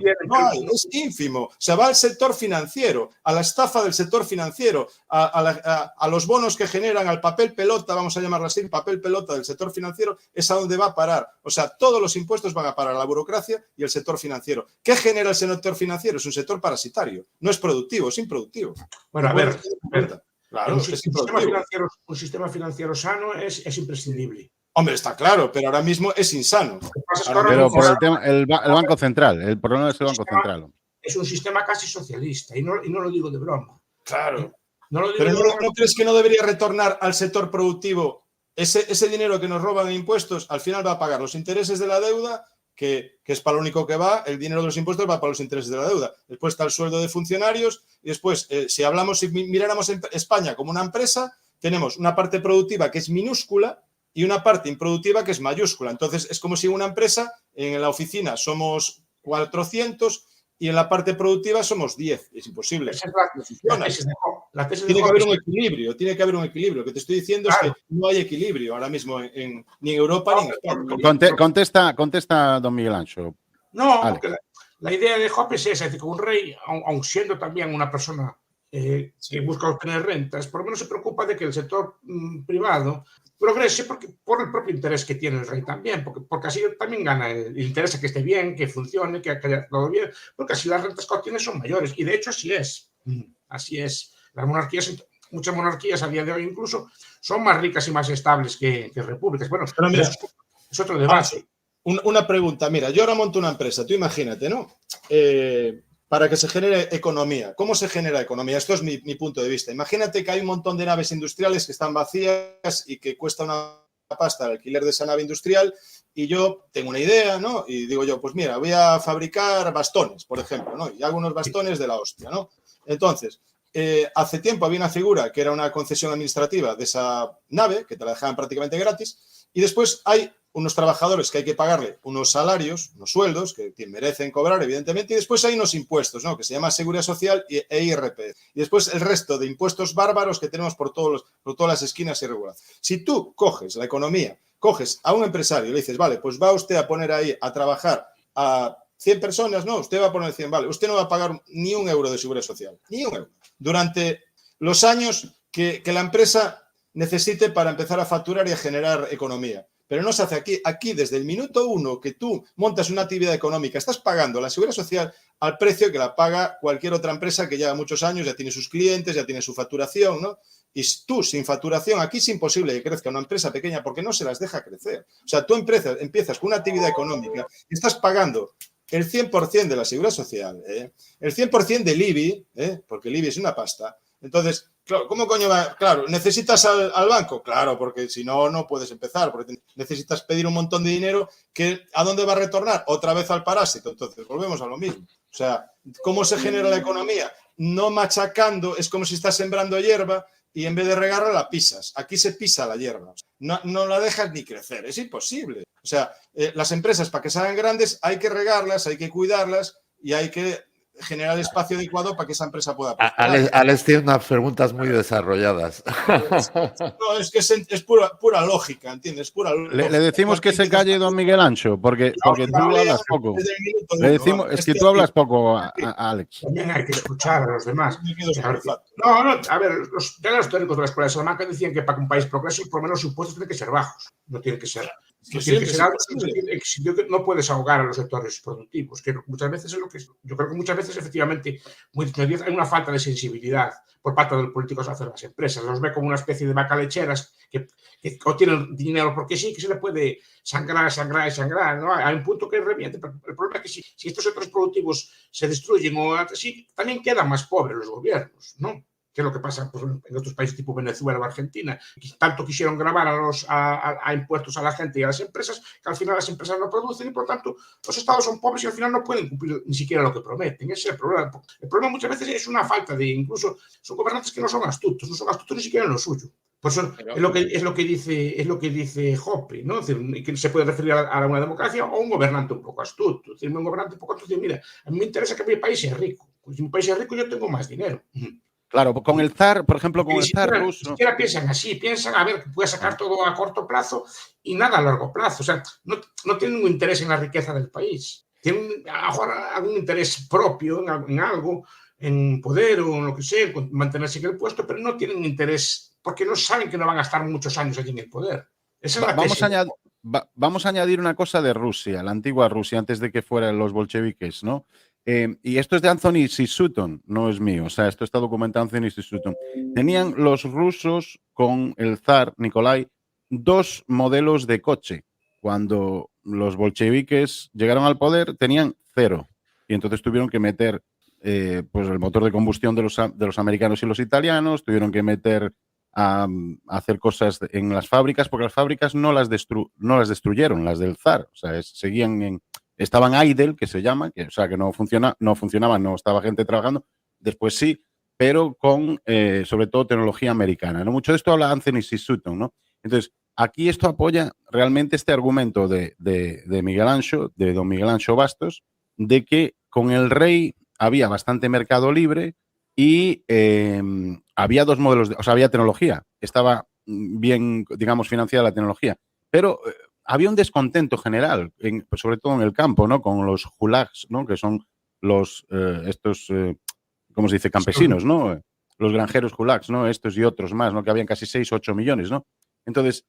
Es ínfimo. Se va al sector financiero, a la estafa del sector financiero, a los bonos que generan, al papel pelota, vamos a llamarlo así, papel pelota del sector financiero, es a donde va a parar. O sea, todos los impuestos van a parar a la burocracia y el sector financiero. ¿Qué genera el sector financiero? Es un sector parasitario. No es productivo, es improductivo. Bueno, a ver. Claro, un sistema financiero sano es imprescindible. Hombre, está claro, pero ahora mismo es insano. Pero por el tema, el Banco Central, el problema es el Banco Central. Es un sistema casi socialista y no lo digo de broma. Claro. Pero ¿no crees que no debería retornar al sector productivo ese dinero que nos roban en impuestos? Al final va a pagar los intereses de la deuda, que es para lo único que va, el dinero de los impuestos va para los intereses de la deuda. Después está el sueldo de funcionarios y después, si miráramos en España como una empresa, tenemos una parte productiva que es minúscula y una parte improductiva que es mayúscula. Entonces, es como si en una empresa, en la oficina somos 400 y en la parte productiva somos 10. Es imposible. Tiene que haber un equilibrio. Tiene que haber un equilibrio. Lo que te estoy diciendo es que no hay equilibrio ahora mismo ni en Europa ni en España. Contesta don Miguel Anxo. No, porque la idea de Hoppe es esa. Es decir, que un rey, aun siendo también una persona que busca obtener rentas, por lo menos se preocupa de que el sector privado progrese por el propio interés que tiene el rey también, porque así también gana, el interés a que esté bien, que funcione, que haya todo bien, porque así las rentas que obtiene son mayores, y de hecho así es. Así es. Las monarquías, muchas monarquías a día de hoy incluso, son más ricas y más estables que repúblicas. Bueno, pero mira, es otro debate. Una pregunta, mira, yo ahora monto una empresa, tú imagínate, ¿no? Para que se genere economía. ¿Cómo se genera economía? Esto es mi punto de vista. Imagínate que hay un montón de naves industriales que están vacías y que cuesta una pasta el alquiler de esa nave industrial y yo tengo una idea, ¿no? Y digo yo, pues mira, voy a fabricar bastones, por ejemplo, ¿no? Y hago unos bastones de la hostia, ¿no? Entonces, hace tiempo había una figura que era una concesión administrativa de esa nave, que te la dejaban prácticamente gratis, y después hay unos trabajadores que hay que pagarle unos salarios, unos sueldos que merecen cobrar, evidentemente, y después hay unos impuestos, ¿no? Que se llama Seguridad Social e IRPF. Y después el resto de impuestos bárbaros que tenemos por todas las esquinas irregulares. Si tú coges la economía, coges a un empresario y le dices, vale, pues va usted a poner ahí a trabajar a 100 personas, no, usted va a poner 100, vale, usted no va a pagar ni un euro de Seguridad Social, ni un euro. Durante los años que la empresa necesite para empezar a facturar y a generar economía. Pero no se hace aquí. Aquí, desde el minuto 1 que tú montas una actividad económica, estás pagando la seguridad social al precio que la paga cualquier otra empresa que lleva muchos años, ya tiene sus clientes, ya tiene su facturación, ¿no? Y tú, sin facturación, aquí es imposible que crezca una empresa pequeña porque no se las deja crecer. O sea, tú empiezas con una actividad económica y estás pagando el 100% de la seguridad social, el 100% del IBI, porque el IBI es una pasta. Entonces, claro, ¿cómo coño va? Claro, ¿necesitas al banco? Claro, porque si no, no puedes empezar, porque necesitas pedir un montón de dinero que ¿a dónde va a retornar? Otra vez al parásito. Entonces, volvemos a lo mismo. O sea, ¿cómo se genera la economía? No machacando, es como si estás sembrando hierba y en vez de regarla la pisas. Aquí se pisa la hierba. No la dejas ni crecer, es imposible. O sea, las empresas para que salgan grandes hay que regarlas, hay que cuidarlas y hay que generar espacio adecuado para que esa empresa pueda prosperar. Alex tiene unas preguntas muy desarrolladas. No, es que es pura lógica, ¿entiendes? Pura lógica. Le decimos que se calle don Miguel Ancho, porque tú hablas poco. Le decimos, es que tú hablas poco, Alex. También hay que escuchar a los demás. No, a ver, los teóricos de la Escuela de Salamanca decían que para que un país progrese, por lo menos los impuestos tienen que ser bajos. No tienen que ser. No puedes ahogar a los sectores productivos, que muchas veces es lo que yo creo que muchas veces efectivamente hay una falta de sensibilidad por parte de los políticos hacia las empresas. Los ve como una especie de vaca lecheras que obtienen dinero porque sí, que se le puede sangrar, ¿no? Hay un punto que reviente, pero el problema es que si estos sectores productivos se destruyen o así, también quedan más pobres los gobiernos, ¿no? Que es lo que pasa pues, en otros países tipo Venezuela o Argentina, que tanto quisieron grabar a impuestos a la gente y a las empresas, que al final las empresas no producen y por tanto los estados son pobres y al final no pueden cumplir ni siquiera lo que prometen. Ese es el problema. El problema muchas veces es una falta de, incluso son gobernantes que no son astutos ni siquiera en lo suyo. Por eso es lo que dice Hoppe, ¿no? Es decir, que se puede referir a una democracia o a un gobernante un poco astuto. Es decir, un gobernante un poco astuto dice, mira, a mí me interesa que mi país sea rico. Pues si mi país es rico yo tengo más dinero. Claro, con el zar, por ejemplo, con el zar ruso. Ni siquiera piensan así, piensan a ver que puede sacar todo a corto plazo y nada a largo plazo. O sea, no tienen ningún interés en la riqueza del país. Tienen a lo mejor algún interés propio en algo, en poder o en lo que sea, en mantenerse en el puesto, pero no tienen interés porque no saben que no van a estar muchos años allí en el poder. Esa es vamos a añadir una cosa de Rusia, la antigua Rusia, antes de que fueran los bolcheviques, ¿no? Y esto es de Anthony C. Sutton, no es mío, o sea, esto está documentado en Anthony C. Sutton. Tenían los rusos con el zar Nikolai 2 modelos de coche. Cuando los bolcheviques llegaron al poder tenían 0 y entonces tuvieron que meter pues el motor de combustión de los americanos y los italianos, tuvieron que meter a hacer cosas en las fábricas porque las fábricas no las destruyeron, las del zar, o sea, estaban idle, que se llama, o sea, que no funcionaban, no estaba gente trabajando. Después sí, pero con, sobre todo, tecnología americana, ¿no? Mucho de esto habla Anthony C. Sutton, ¿no? Entonces, aquí esto apoya realmente este argumento de Miguel Ancho, de don Miguel Ancho Bastos, de que con el rey había bastante mercado libre y había 2 modelos, o sea, había tecnología. Estaba bien, digamos, financiada la tecnología, pero había un descontento general, sobre todo en el campo, ¿no? Con los hulags, ¿no? Que son los ¿cómo se dice? Campesinos, ¿no? Los granjeros hulags, ¿no? Estos y otros más, ¿no? Que habían casi 6 o 8 millones, ¿no? Entonces,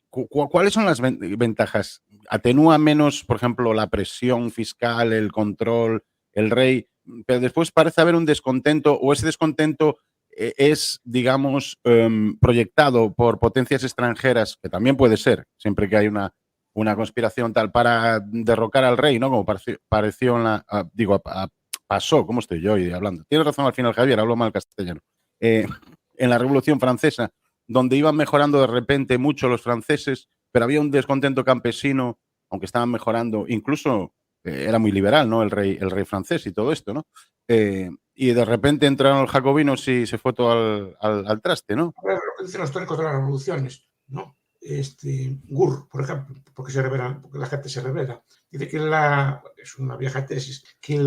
¿cuáles son las ventajas? ¿Atenúa menos, por ejemplo, la presión fiscal, el control, el rey? Pero después parece haber un descontento, o ese descontento es, digamos, proyectado por potencias extranjeras, que también puede ser, siempre que hay una conspiración tal, para derrocar al rey, ¿no? Como pareció pasó, ¿cómo estoy yo hoy hablando? Tienes razón al final, Javier, hablo mal castellano. En la Revolución Francesa, donde iban mejorando de repente mucho los franceses, pero había un descontento campesino, aunque estaban mejorando, incluso era muy liberal, ¿no? El rey francés y todo esto, ¿no? Y de repente entraron los jacobinos y se fue todo al traste, ¿no? A ver, lo que dicen los teóricos de las revoluciones, ¿no? Gur, por ejemplo, porque la gente se revela, dice que es una vieja tesis, que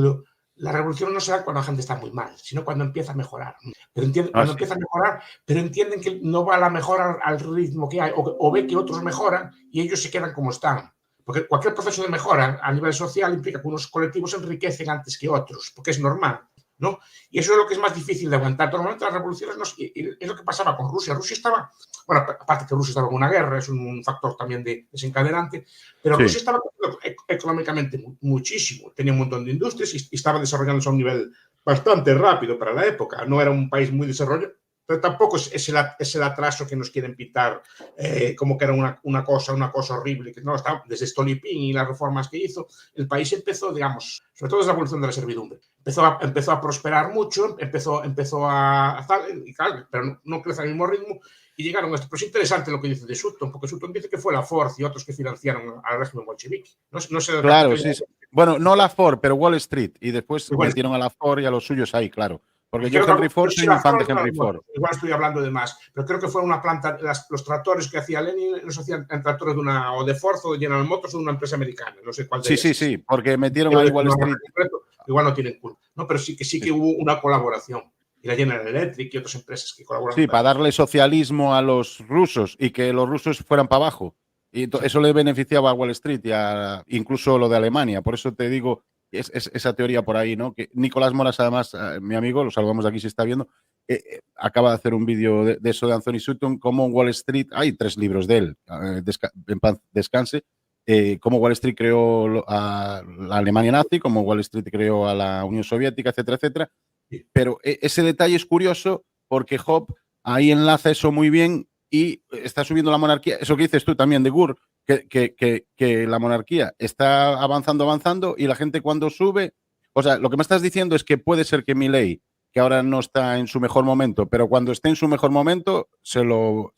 la revolución no se da cuando la gente está muy mal, sino cuando empieza a mejorar. Pero empieza a mejorar, pero entienden que no va a la mejora al ritmo que hay, o ve que otros mejoran y ellos se quedan como están. Porque cualquier proceso de mejora a nivel social implica que unos colectivos se enriquecen antes que otros, porque es normal. ¿no? Y eso es lo que es más difícil de aguantar. Normalmente las revoluciones es lo que pasaba con Rusia. Rusia estaba, bueno, aparte que Rusia estaba en una guerra, es un factor también desencadenante, pero Rusia estaba económicamente muchísimo. Tenía un montón de industrias y estaba desarrollándose a un nivel bastante rápido para la época. No era un país muy desarrollado, pero tampoco es el atraso que nos quieren pintar como que era una cosa horrible. No, desde Stolypin y las reformas que hizo, el país empezó, sobre todo desde la evolución de la servidumbre, empezó a prosperar mucho, empezó a claro, pero no crece al mismo ritmo y llegaron a esto. Pero es interesante lo que dice de Sutton, porque Sutton dice que fue la Ford y otros que financiaron al régimen bolchevique. No sé claro, sí. Bueno, no la Ford, pero Wall Street. Y después metieron a la Ford y a los suyos ahí, claro. Porque yo Henry Ford soy un fan de Henry Ford. Igual estoy hablando de más, pero creo que fue una planta, los tractores que hacía Lenin los hacían en tractores de Ford o de General Motors o de una empresa americana, no sé cuál de ellas. Sí, porque metieron a Wall Street. Igual no tienen culpa, ¿no? Pero sí que hubo una colaboración. Y la General Electric y otras empresas que colaboran. Sí, para darle socialismo a los rusos y que los rusos fueran para abajo. Y eso le beneficiaba a Wall Street y incluso lo de Alemania. Por eso te digo, es esa teoría por ahí, ¿no? Que Nicolás Moras, además, mi amigo, lo saludamos de aquí si está viendo, acaba de hacer un vídeo de eso de Anthony Sutton, como Wall Street, hay 3 libros de él, en paz descanse, cómo Wall Street creó a la Alemania nazi, cómo Wall Street creó a la Unión Soviética, etcétera, etcétera. Pero ese detalle es curioso porque Hobbes ahí enlaza eso muy bien y está subiendo la monarquía. Eso que dices tú también de Gur, que la monarquía está avanzando y la gente cuando sube... O sea, lo que me estás diciendo es que puede ser que Milei, que ahora no está en su mejor momento, pero cuando esté en su mejor momento se lo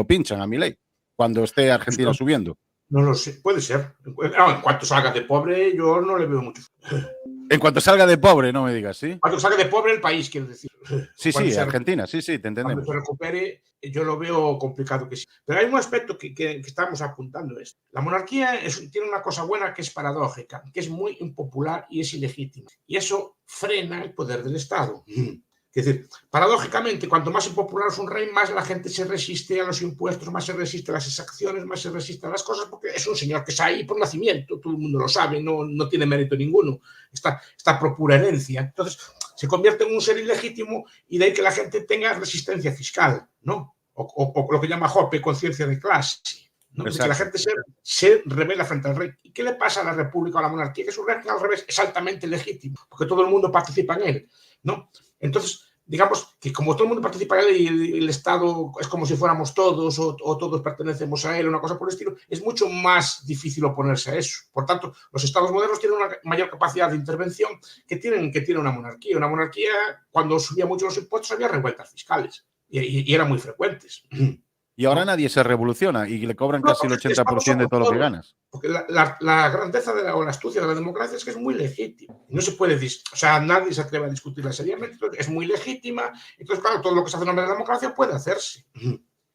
pinchan a Milei, cuando esté Argentina subiendo. No lo sé, puede ser. En cuanto salga de pobre, yo no le veo mucho. En cuanto salga de pobre, no me digas, ¿sí? Cuando salga de pobre el país, quiero decir. Sí, Argentina, sí, te entendemos. Cuando se recupere, yo lo veo complicado que sí. Pero hay un aspecto que estamos apuntando. La monarquía tiene una cosa buena que es paradójica, que es muy impopular y es ilegítima. Y eso frena el poder del Estado. Es decir, paradójicamente, cuanto más impopular es un rey, más la gente se resiste a los impuestos, más se resiste a las exacciones, más se resiste a las cosas, porque es un señor que está ahí por nacimiento, todo el mundo lo sabe, no tiene mérito ninguno, está por pura herencia. Entonces, se convierte en un ser ilegítimo y de ahí que la gente tenga resistencia fiscal, ¿no? O lo que llama Hoppe, conciencia de clase, ¿no? Que la gente se rebela frente al rey. ¿Y qué le pasa a la república o a la monarquía? Que es un régimen al revés, es altamente legítimo, porque todo el mundo participa en él, ¿no? Entonces, digamos que como todo el mundo participa en él y el Estado es como si fuéramos todos o todos pertenecemos a él, una cosa por el estilo, es mucho más difícil oponerse a eso. Por tanto, los Estados modernos tienen una mayor capacidad de intervención que tiene una monarquía. Una monarquía, cuando subía mucho los impuestos, había revueltas fiscales y eran muy frecuentes. Y ahora nadie se revoluciona y le cobran casi el 80% de todo lo que ganas. Porque la grandeza o la astucia de la democracia es que es muy legítima. No se puede decir, o sea, nadie se atreve a discutirla seriamente. Es muy legítima. Entonces, claro, todo lo que se hace en nombre de la democracia puede hacerse.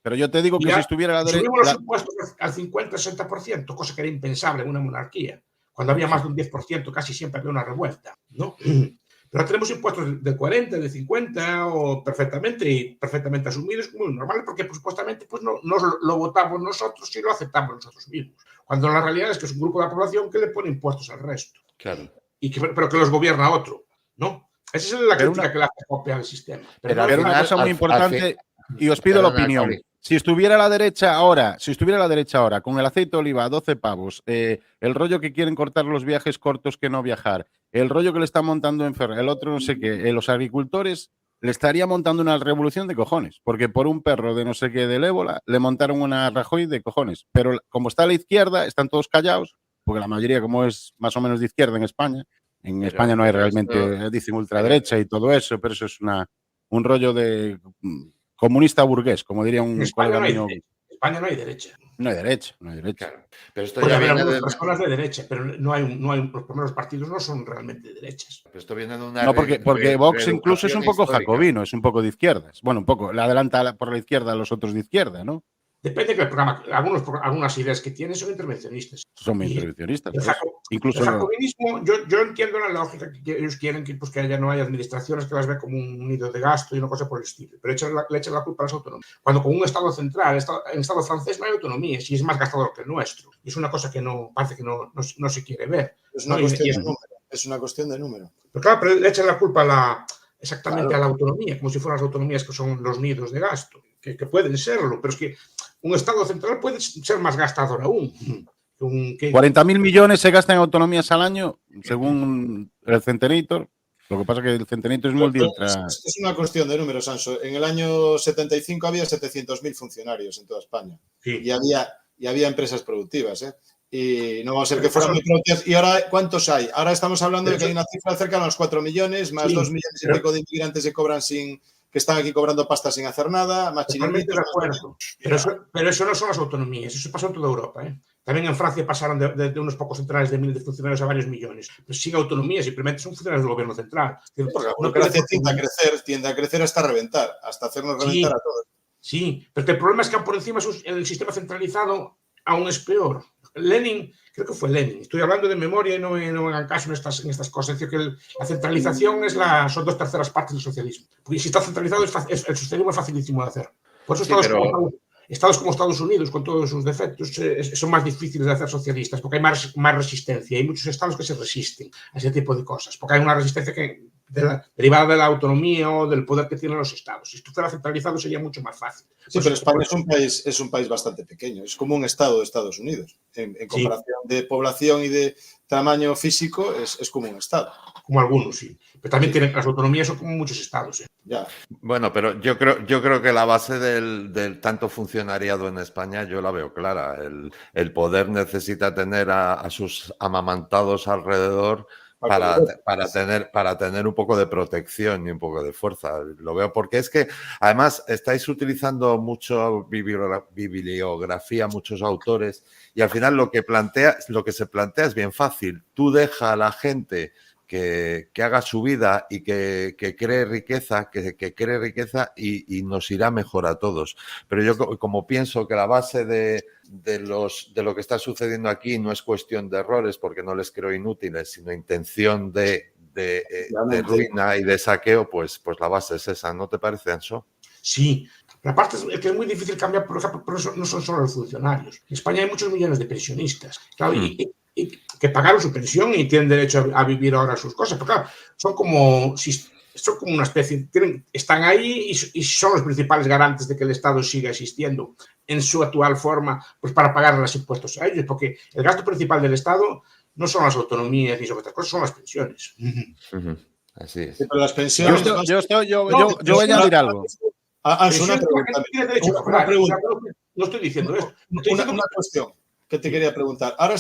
Pero yo te digo que si estuviera la derecha... Subimos los impuestos al 50-60%, cosa que era impensable en una monarquía. Cuando había más de un 10%, casi siempre había una revuelta, ¿no? Pero tenemos impuestos de 40, de 50 o perfectamente asumidos, muy normal, porque pues, supuestamente pues, no lo votamos nosotros y lo aceptamos nosotros mismos. Cuando la realidad es que es un grupo de la población que le pone impuestos al resto. Claro. Pero que los gobierna otro, ¿no? Esa es la crítica que le hace copia al sistema. Pero una cosa muy importante, y os pido la opinión. Si estuviera la derecha ahora, con el aceite de oliva a 12 pavos, el rollo que quieren cortar los viajes cortos que no viajar, el rollo que le están montando en Ferrer, el otro no sé qué, los agricultores le estaría montando una revolución de cojones, porque por un perro de no sé qué del ébola le montaron una Rajoy de cojones. Pero como está a la izquierda, están todos callados, porque la mayoría como es más o menos de izquierda en España no hay realmente, dicen ultraderecha y todo eso, pero eso es un rollo de... comunista burgués, como diría un colega mío. En España no hay derecha. No hay derecha. Claro. Pero esto puede ya haber viene algunas personas de derecha, pero no hay los primeros partidos no son realmente de derechas. Pero esto viene de una... No, porque Vox incluso es un poco jacobino, es un poco de izquierdas. Bueno, un poco, le adelanta por la izquierda a los otros de izquierda, ¿no? Depende que el programa, algunas ideas que tiene son intervencionistas. Son muy intervencionistas. Incluso el jacobinismo, yo entiendo la lógica que ellos quieren que ya no haya administraciones que las ve como un nido de gasto y una cosa por el estilo, pero le echan la culpa a las autonomías. Cuando con un Estado central, en Estado francés no hay autonomía, si es más gastador que el nuestro. Y es una cosa que parece que no se quiere ver. Es una cuestión de número. Es una cuestión de número. Pero claro, pero le echan la culpa exactamente a la autonomía, como si fueran las autonomías que son los nidos de gasto, que pueden serlo, pero es que un Estado central puede ser más gastador aún. 40.000 millones se gastan en autonomías al año, según el Centenator. Lo que pasa es que el Centenator es muy Es una cuestión de números, Anso. En el año 75 había 700.000 funcionarios en toda España. Sí. Y había empresas productivas, ¿eh? Y no va a ser que fueran muy productivas. ¿Y ahora cuántos hay? Ahora estamos hablando de que hay una cifra cercana a los 4 millones, más 2 millones y pico de inmigrantes que están aquí cobrando pasta sin hacer nada, más chiringuitos. De acuerdo. Pero eso no son las autonomías, eso pasó en toda Europa, ¿eh? También en Francia pasaron de unos pocos centrales de miles de funcionarios a varios millones. Pero sin autonomía, simplemente son funcionarios del gobierno central. La burocracia tiende a crecer hasta reventar, hasta hacernos reventar a todos. Sí, pero el problema es que por encima el sistema centralizado aún es peor. Lenin, creo que fue Lenin, estoy hablando de memoria y no me hagan caso en estas cosas. Es decir, que la centralización son 2/3 partes del socialismo. Porque si está centralizado, el socialismo es facilísimo de hacer. Por eso Estados como Estados Unidos, con todos sus defectos, son más difíciles de hacer socialistas, porque hay más resistencia. Hay muchos estados que se resisten a ese tipo de cosas, porque hay una resistencia derivada de la autonomía o del poder que tienen los estados. Si esto fuera centralizado sería mucho más fácil. Sí, pero España es un país bastante pequeño. Es como un estado de Estados Unidos. En comparación de población y de tamaño físico, es como un estado. Como algunos, sí. Pero también tienen las autonomías, son como muchos estados. Ya. Bueno, pero yo creo que la base del tanto funcionariado en España yo la veo clara. El poder necesita tener a sus amamantados alrededor para tener un poco de protección y un poco de fuerza. Lo veo porque es que además estáis utilizando mucho bibliografía, muchos autores, y al final lo que se plantea es bien fácil. Tú deja a la gente que haga su vida y que cree riqueza, que cree riqueza y nos irá mejor a todos. Pero yo como pienso que la base de lo que está sucediendo aquí no es cuestión de errores, porque no les creo inútiles, sino intención de ruina y de saqueo, pues la base es esa. ¿No te parece, Anso? Sí. La parte es que es muy difícil cambiar, por ejemplo, por eso no son solo los funcionarios. En España hay muchos millones de pensionistas. Claro, y que pagaron su pensión y tienen derecho a vivir ahora sus cosas. Pero claro, son como una especie, están ahí y son los principales garantes de que el Estado siga existiendo en su actual forma, pues para pagar los impuestos a ellos, porque el gasto principal del Estado no son las autonomías ni son otras cosas, son las pensiones. Así es. Sí, pero las pensiones... Yo voy a añadir algo. Una pregunta. No estoy diciendo esto. Una cuestión que te quería preguntar. Ahora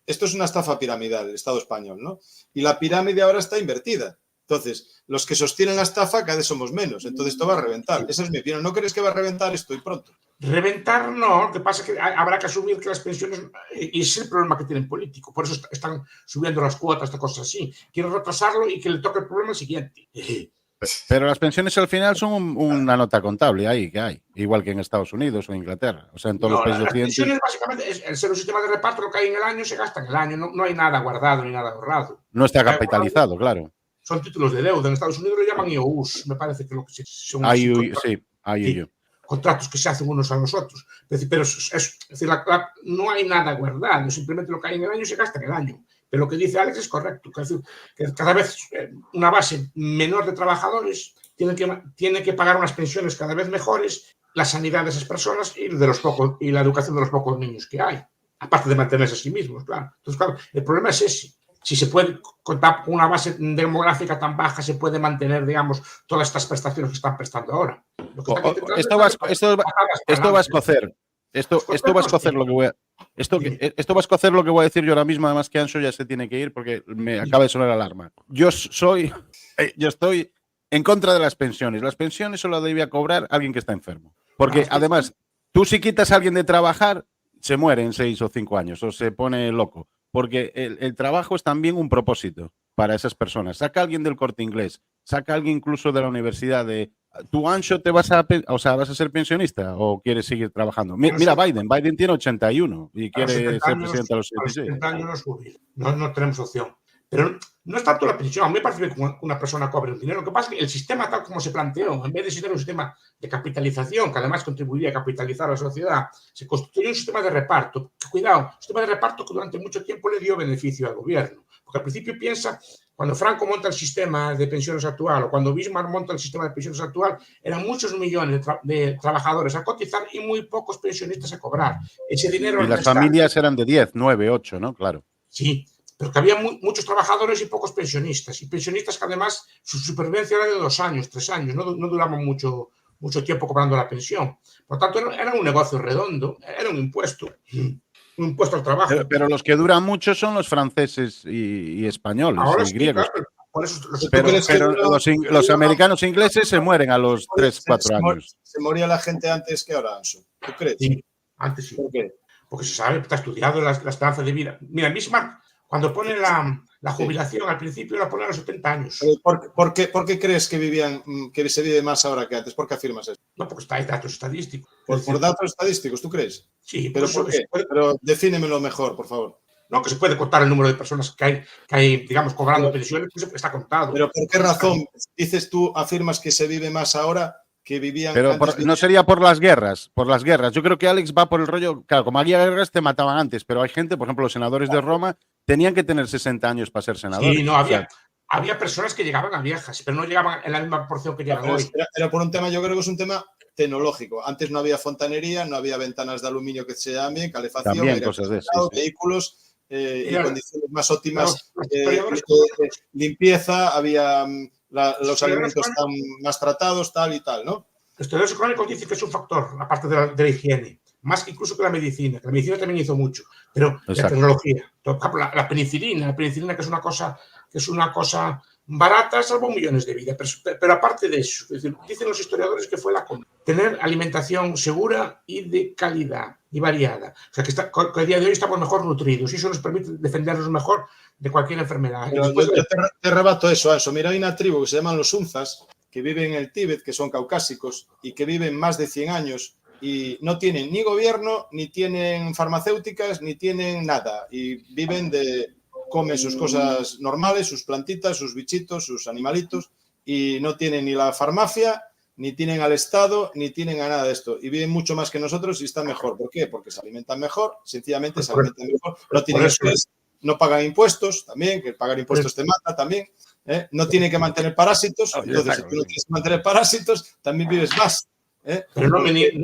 esto es una estafa piramidal, el Estado español, ¿no? Y la pirámide ahora está invertida. Entonces, los que sostienen la estafa cada vez somos menos. Entonces, esto va a reventar. Esa es mi opinión. ¿No crees que va a reventar esto y pronto? Reventar no. Lo que pasa es que habrá que asumir que las pensiones... Y ese es el problema que tienen político. Por eso están subiendo las cuotas, estas cosas así. Quieren retrasarlo y que le toque el problema siguiente. Pero las pensiones al final son una nota contable ahí que hay, igual que en Estados Unidos o Inglaterra. O sea, en todos los países occidentales. Las pensiones básicamente, el ser un sistema de reparto, lo que hay en el año se gasta en el año. No hay nada guardado ni nada ahorrado. No está capitalizado, claro. Son títulos de deuda. En Estados Unidos lo llaman IOUs, me parece que lo que son IOU. Contratos que se hacen unos a los otros. Pero es decir, no hay nada guardado, simplemente lo que hay en el año se gasta en el año. Pero lo que dice Alex es correcto, es decir, que cada vez una base menor de trabajadores tiene que pagar unas pensiones cada vez mejores, la sanidad de esas personas y la educación de los pocos niños que hay, aparte de mantenerse a sí mismos, claro. Entonces, claro, el problema es ese. Si se puede contar con una base demográfica tan baja, se puede mantener, digamos, todas estas prestaciones que están prestando ahora. Esto va a escocer. Esto va a escocer lo que voy a... Esto va a escocer lo que voy a decir yo ahora mismo, además que Anso ya se tiene que ir porque me acaba de sonar la alarma. Yo estoy en contra de las pensiones. Las pensiones solo debía cobrar alguien que está enfermo. Porque además, tú si quitas a alguien de trabajar, se muere en 6 o 5 años o se pone loco. Porque el trabajo es también un propósito para esas personas. Saca a alguien del Corte Inglés, saca a alguien incluso de la universidad de... ¿Tú, Ancho, vas a ser pensionista o quieres seguir trabajando? Mira, Biden tiene 81 y quiere ser presidente a los 76. A los 70 años no subir. No tenemos opción. Pero no es tanto la pensión. A mí me parece bien que una persona cobre un dinero. Lo que pasa es que el sistema tal como se planteó, en vez de tener un sistema de capitalización, que además contribuiría a capitalizar a la sociedad, se constituyó un sistema de reparto. Cuidado, un sistema de reparto que durante mucho tiempo le dio beneficio al gobierno. Porque al principio piensa, cuando Franco monta el sistema de pensiones actual o cuando Bismarck monta el sistema de pensiones actual, eran muchos millones de trabajadores a cotizar y muy pocos pensionistas a cobrar. Ese dinero... Y las familias eran de 10, 9, 8, ¿no? Claro. Sí, pero que había muchos trabajadores y pocos pensionistas. Y pensionistas que además su supervivencia era de 2 años, 3 años, no duraban mucho tiempo cobrando la pensión. Por tanto, era un negocio redondo, era un impuesto al trabajo. Pero los que duran mucho son los franceses y españoles Ahora y sí, griegos. claro, por eso Pero los americanos e ingleses se mueren a los 3, 4 años. ¿Se moría la gente antes que ahora, Anso? ¿Tú crees? Sí, antes sí. ¿Por qué? Porque se sabe, está estudiado la esperanza de vida. Mira, Bismarck, cuando pone la jubilación al principio, la pone a los 70 años. ¿Por qué crees que se vive más ahora que antes? ¿Por qué afirmas eso? No, porque hay datos estadísticos. ¿Por datos estadísticos, tú crees? Sí. ¿Pero por qué? Pero defínemelo mejor, por favor. No, que se puede contar el número de personas que hay digamos, cobrando pensiones, pues está contado. ¿Pero por qué razón dices tú, afirmas que se vive más ahora que vivían pero antes? no sería por las guerras. Yo creo que Alex va por el rollo, claro, como había guerras te mataban antes, pero hay gente, por ejemplo, los senadores de Roma tenían que tener 60 años para ser senadores. Sí, no, había personas que llegaban a viejas, pero no llegaban en la misma proporción que llegan hoy. Era por un tema, yo creo que es un tema tecnológico. Antes no había fontanería, no había ventanas de aluminio que se llamen, calefacción, también cosas de eso, sí. vehículos y condiciones más óptimas, limpieza, había los alimentos están más tratados, tal y tal, ¿no? Los estudios económicos dicen que es un factor, aparte de la higiene, más que incluso que la medicina. La medicina también hizo mucho, pero la tecnología. La penicilina, que es una cosa barata, salvó millones de vidas. Pero aparte de eso, es decir, dicen los historiadores que fue tener alimentación segura y de calidad y variada. O sea, que a día de hoy estamos mejor nutridos y eso nos permite defendernos mejor de cualquier enfermedad. Pero yo te rebato eso, Anso. Mira, hay una tribu que se llaman los Unzas, que viven en el Tíbet, que son caucásicos y que viven más de 100 años y no tienen ni gobierno, ni tienen farmacéuticas, ni tienen nada. Y comen sus cosas normales, sus plantitas, sus bichitos, sus animalitos y no tienen ni la farmacia, ni tienen al Estado, ni tienen a nada de esto. Y viven mucho más que nosotros y están mejor. ¿Por qué? Porque se alimentan mejor, sencillamente se alimentan mejor. No tienen estrés, no pagan impuestos también, que pagar impuestos te mata también. No tienen que mantener parásitos. Entonces, si tú no tienes que mantener parásitos, también vives más. Pero no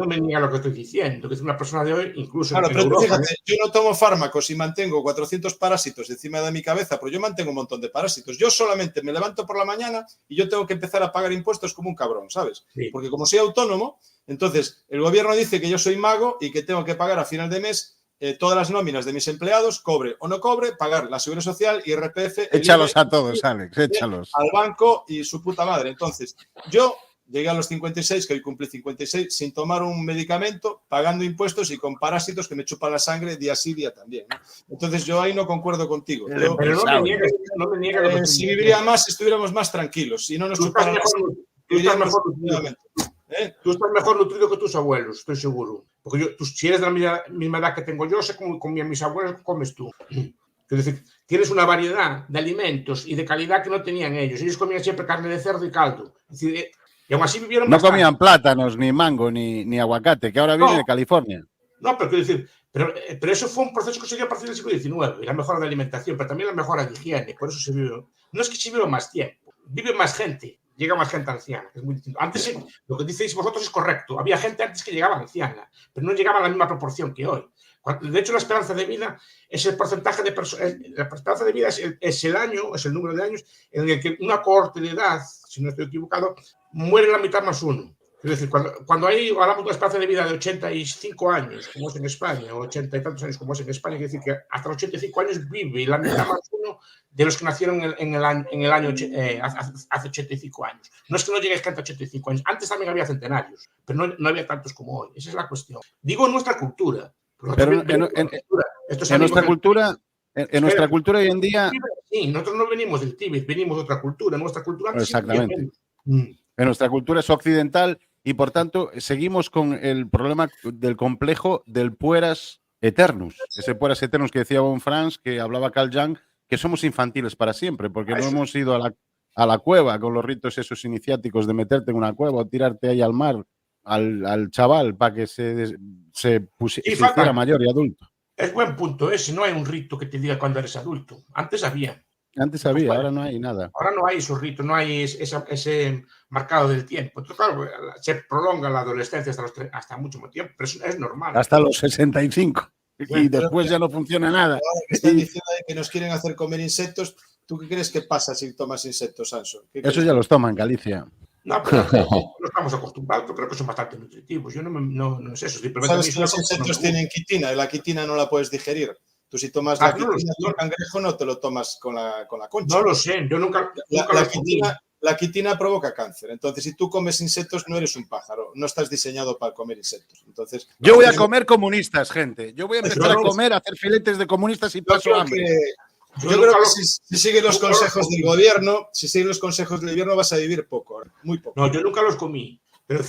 me niega lo que estoy diciendo, que es una persona de hoy, incluso claro, en pero Europa, fíjate, yo no tomo fármacos y mantengo 400 parásitos encima de mi cabeza, pero yo mantengo un montón de parásitos. Yo solamente me levanto por la mañana y yo tengo que empezar a pagar impuestos como un cabrón, ¿sabes? Sí. Porque como soy autónomo, entonces el gobierno dice que yo soy mago y que tengo que pagar a final de mes todas las nóminas de mis empleados, cobre o no cobre, pagar la seguridad social, IRPF... Échalos a todos, Alex, échalos. Al banco y su puta madre. Entonces, yo... Llegué a los 56, que hoy cumplí 56, sin tomar un medicamento, pagando impuestos y con parásitos que me chupan la sangre día sí, día también, ¿no? Entonces yo ahí no concuerdo contigo. Pero no me niegas. Si viviría más, estuviéramos más tranquilos. Y no nos chuparan la sangre. Tú estás mejor nutrido que tus abuelos, estoy seguro. Porque si eres de la misma edad que tengo yo, sé cómo comían mis abuelos, cómo comes tú. Es decir, tienes una variedad de alimentos y de calidad que no tenían ellos. Ellos comían siempre carne de cerdo y caldo. Es decir, y aún así vivieron no comían plátanos, ni mango, ni aguacate, que ahora viene de California. No, pero quiero decir, pero eso fue un proceso que se dio a partir del siglo XIX, y la mejora de alimentación, pero también la mejora de higiene, por eso se vive. No es que se vive más tiempo, vive más gente, llega más gente anciana, que es muy distinto. Antes, lo que decís vosotros es correcto, había gente antes que llegaba anciana, pero no llegaba a la misma proporción que hoy. De hecho, la esperanza de vida es el porcentaje de personas. La esperanza de vida es el número de años en el que una cohorte de edad, si no estoy equivocado, muere la mitad más uno. Es decir, cuando hablamos de una esperanza de vida de 85 años, como es en España, o 80 y tantos años, como es en España, quiere decir que hasta los 85 años vive la mitad más uno de los que nacieron en el año hace 85 años. No es que no llegues a 85 años, antes también había centenarios, pero no había tantos como hoy. Esa es la cuestión. Digo en nuestra cultura. Pero en nuestra cultura hoy en día... Sí, nosotros no venimos del Tíbet, venimos de otra cultura. Nuestra cultura... Exactamente. En nuestra cultura es occidental y, por tanto, seguimos con el problema del complejo del pueras eternus. Ese pueras eternus que decía Von Franz, que hablaba Carl Jung, que somos infantiles para siempre, porque no hemos ido a la cueva con los ritos esos iniciáticos de meterte en una cueva o tirarte ahí al mar al chaval para que se hiciera mayor y adulto. Es buen punto, si no hay un rito que te diga cuando eres adulto. Antes había. Ahora no hay nada. Ahora no hay esos ritos, no hay ese marcado del tiempo. Entonces, claro, se prolonga la adolescencia hasta mucho más tiempo, pero es normal. Hasta los 65. Y después ya no funciona nada. Están diciendo que nos quieren hacer comer insectos. ¿Tú qué crees que pasa si tomas insectos, Anso? Eso ya los toma en Galicia. No, pero no estamos acostumbrados. Yo creo que son bastante nutritivos. Yo no es eso. ¿Sabes que los insectos tienen quitina y la quitina no la puedes digerir? Tú si tomas la quitina del cangrejo no te lo tomas con la concha. No lo sé, yo nunca la quitina provoca cáncer. Entonces, si tú comes insectos, no eres un pájaro. No estás diseñado para comer insectos. Entonces, yo voy a comer comunistas, gente. Yo voy a empezar a comer, a hacer filetes de comunistas y paso hambre. Yo creo que si sigues los consejos del gobierno, vas a vivir poco, muy poco. No, yo nunca los comí. Pero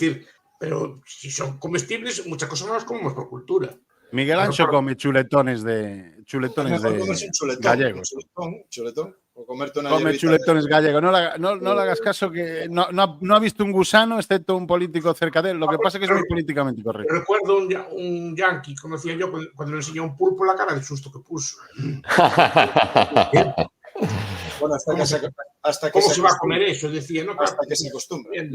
si son comestibles, muchas cosas no las comemos por cultura. Miguel Ancho come chuletones de gallegos. Chuletón. O comerte una come chuletones gallegos. No le hagas caso que no ha visto un gusano, excepto un político cerca de él. Lo que pasa es que es muy políticamente correcto. Recuerdo un yanqui, conocía yo, cuando le enseñó un pulpo la cara del susto que puso. Bueno, ¿Cómo se va a comer eso? Decía, ¿no? Hasta que se acostumbre.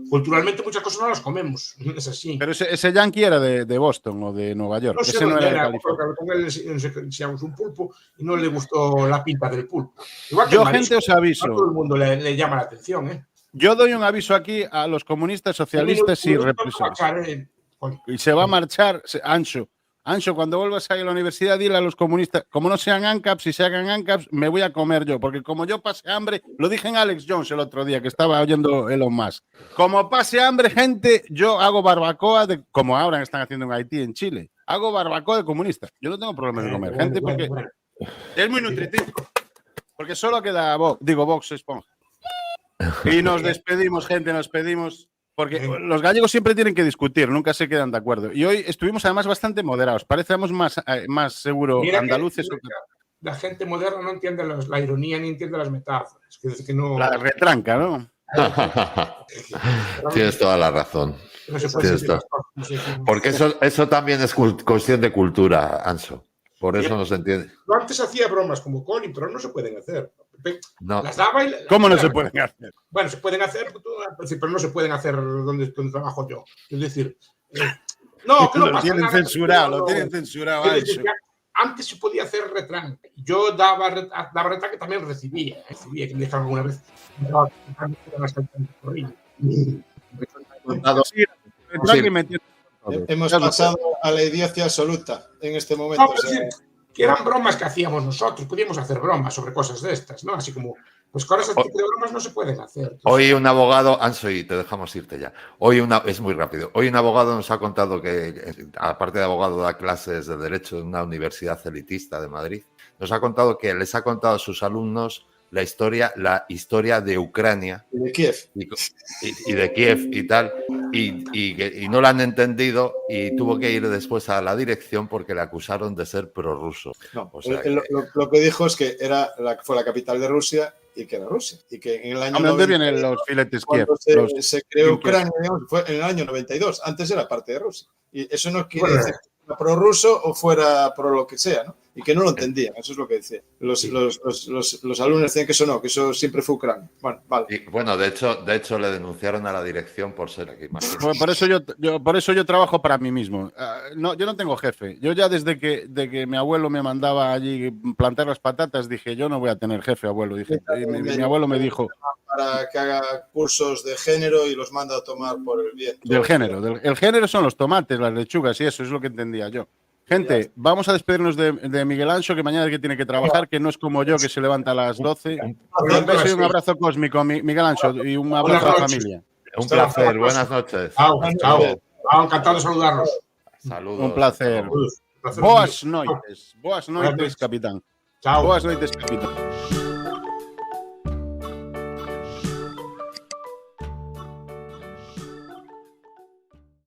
Culturalmente muchas cosas no las comemos, es así. Pero ese yankee era de Boston o de Nueva York. No sé, ese no era de California. Con él enseñamos un pulpo y no le gustó la pinta del pulpo. Igual que yo, gente, os aviso. A todo el mundo le llama la atención, ¿eh? Yo doy un aviso aquí a los comunistas, socialistas y represores. Y se va a marchar, Ancho, cuando vuelvas ahí a la universidad, dile a los comunistas, como no sean ANCAPs y se hagan ANCAPs, me voy a comer yo, porque como yo pase hambre, lo dije en Alex Jones el otro día, que estaba oyendo Elon Musk. Como pase hambre, gente, yo hago barbacoa, como ahora están haciendo en Haití, en Chile. Hago barbacoa de comunistas. Yo no tengo problemas de comer, gente, porque es muy nutritivo. Porque solo queda Vox Esponja. Y nos despedimos, gente, nos despedimos. Porque los gallegos siempre tienen que discutir, nunca se quedan de acuerdo. Y hoy estuvimos además bastante moderados. Parecemos más seguro andaluces. La gente moderna no entiende la ironía ni entiende las metáforas. Que no... La retranca, ¿no? Tienes toda la razón. Porque eso también es cuestión de cultura, Anso. Por eso no se entiende. Yo antes hacía bromas como Colin, pero no se pueden hacer. No. Las daba y ¿Cómo no se pueden hacer? Bueno, se pueden hacer, pero no se pueden hacer donde trabajo yo. Es decir, no, que no pasa tienen nada. Censurado, lo tienen censurado. Antes se podía hacer retranque. Yo daba retranque, también recibía que me dejaban alguna vez. Hemos pasado a la idiocia absoluta en este momento. No, que eran bromas que hacíamos nosotros, podíamos hacer bromas sobre cosas de estas, ¿no? Así como, pues con ese tipo de bromas no se pueden hacer. Entonces, hoy un abogado, Anso, y te dejamos irte ya. Es muy rápido. Hoy un abogado nos ha contado que, aparte de abogado, da clases de Derecho en una universidad elitista de Madrid. Nos ha contado que les ha contado a sus alumnos la historia de Ucrania y de Kiev y de Kiev y tal, y no la han entendido y tuvo que ir después a la dirección porque le acusaron de ser prorruso. No, o sea lo que dijo es que fue la capital de Rusia y que era Rusia y que en el año ¿dónde vienen los filetes Kiev? Se creó Ucrania, fue en el año 92, antes era parte de Rusia y eso no quiere decir que fuera prorruso o fuera pro lo que sea, ¿no? Y que no lo entendían, eso es lo que decía. Los alumnos decían que eso siempre fue Ucrania. Bueno, vale. Y, bueno, de hecho le denunciaron a la dirección por ser aquí. Por eso yo trabajo para mí mismo. Yo no tengo jefe. Yo ya desde que mi abuelo me mandaba allí plantar las patatas, dije, yo no voy a tener jefe, abuelo. Dije, mi abuelo me dijo... Para que haga cursos de género y los manda a tomar por el bien. El género son los tomates, las lechugas y eso es lo que entendía yo. Gente, vamos a despedirnos de Miguel Ancho, que mañana es que tiene que trabajar, que no es como yo, que se levanta a las 12. Un beso y un abrazo cósmico, Miguel Ancho, y un abrazo a la familia. Un placer, buenas noches. Chao. Encantado de saludarlos. Saludos. Un placer. Boas noites, capitán. Chao. Boas noites, capitán.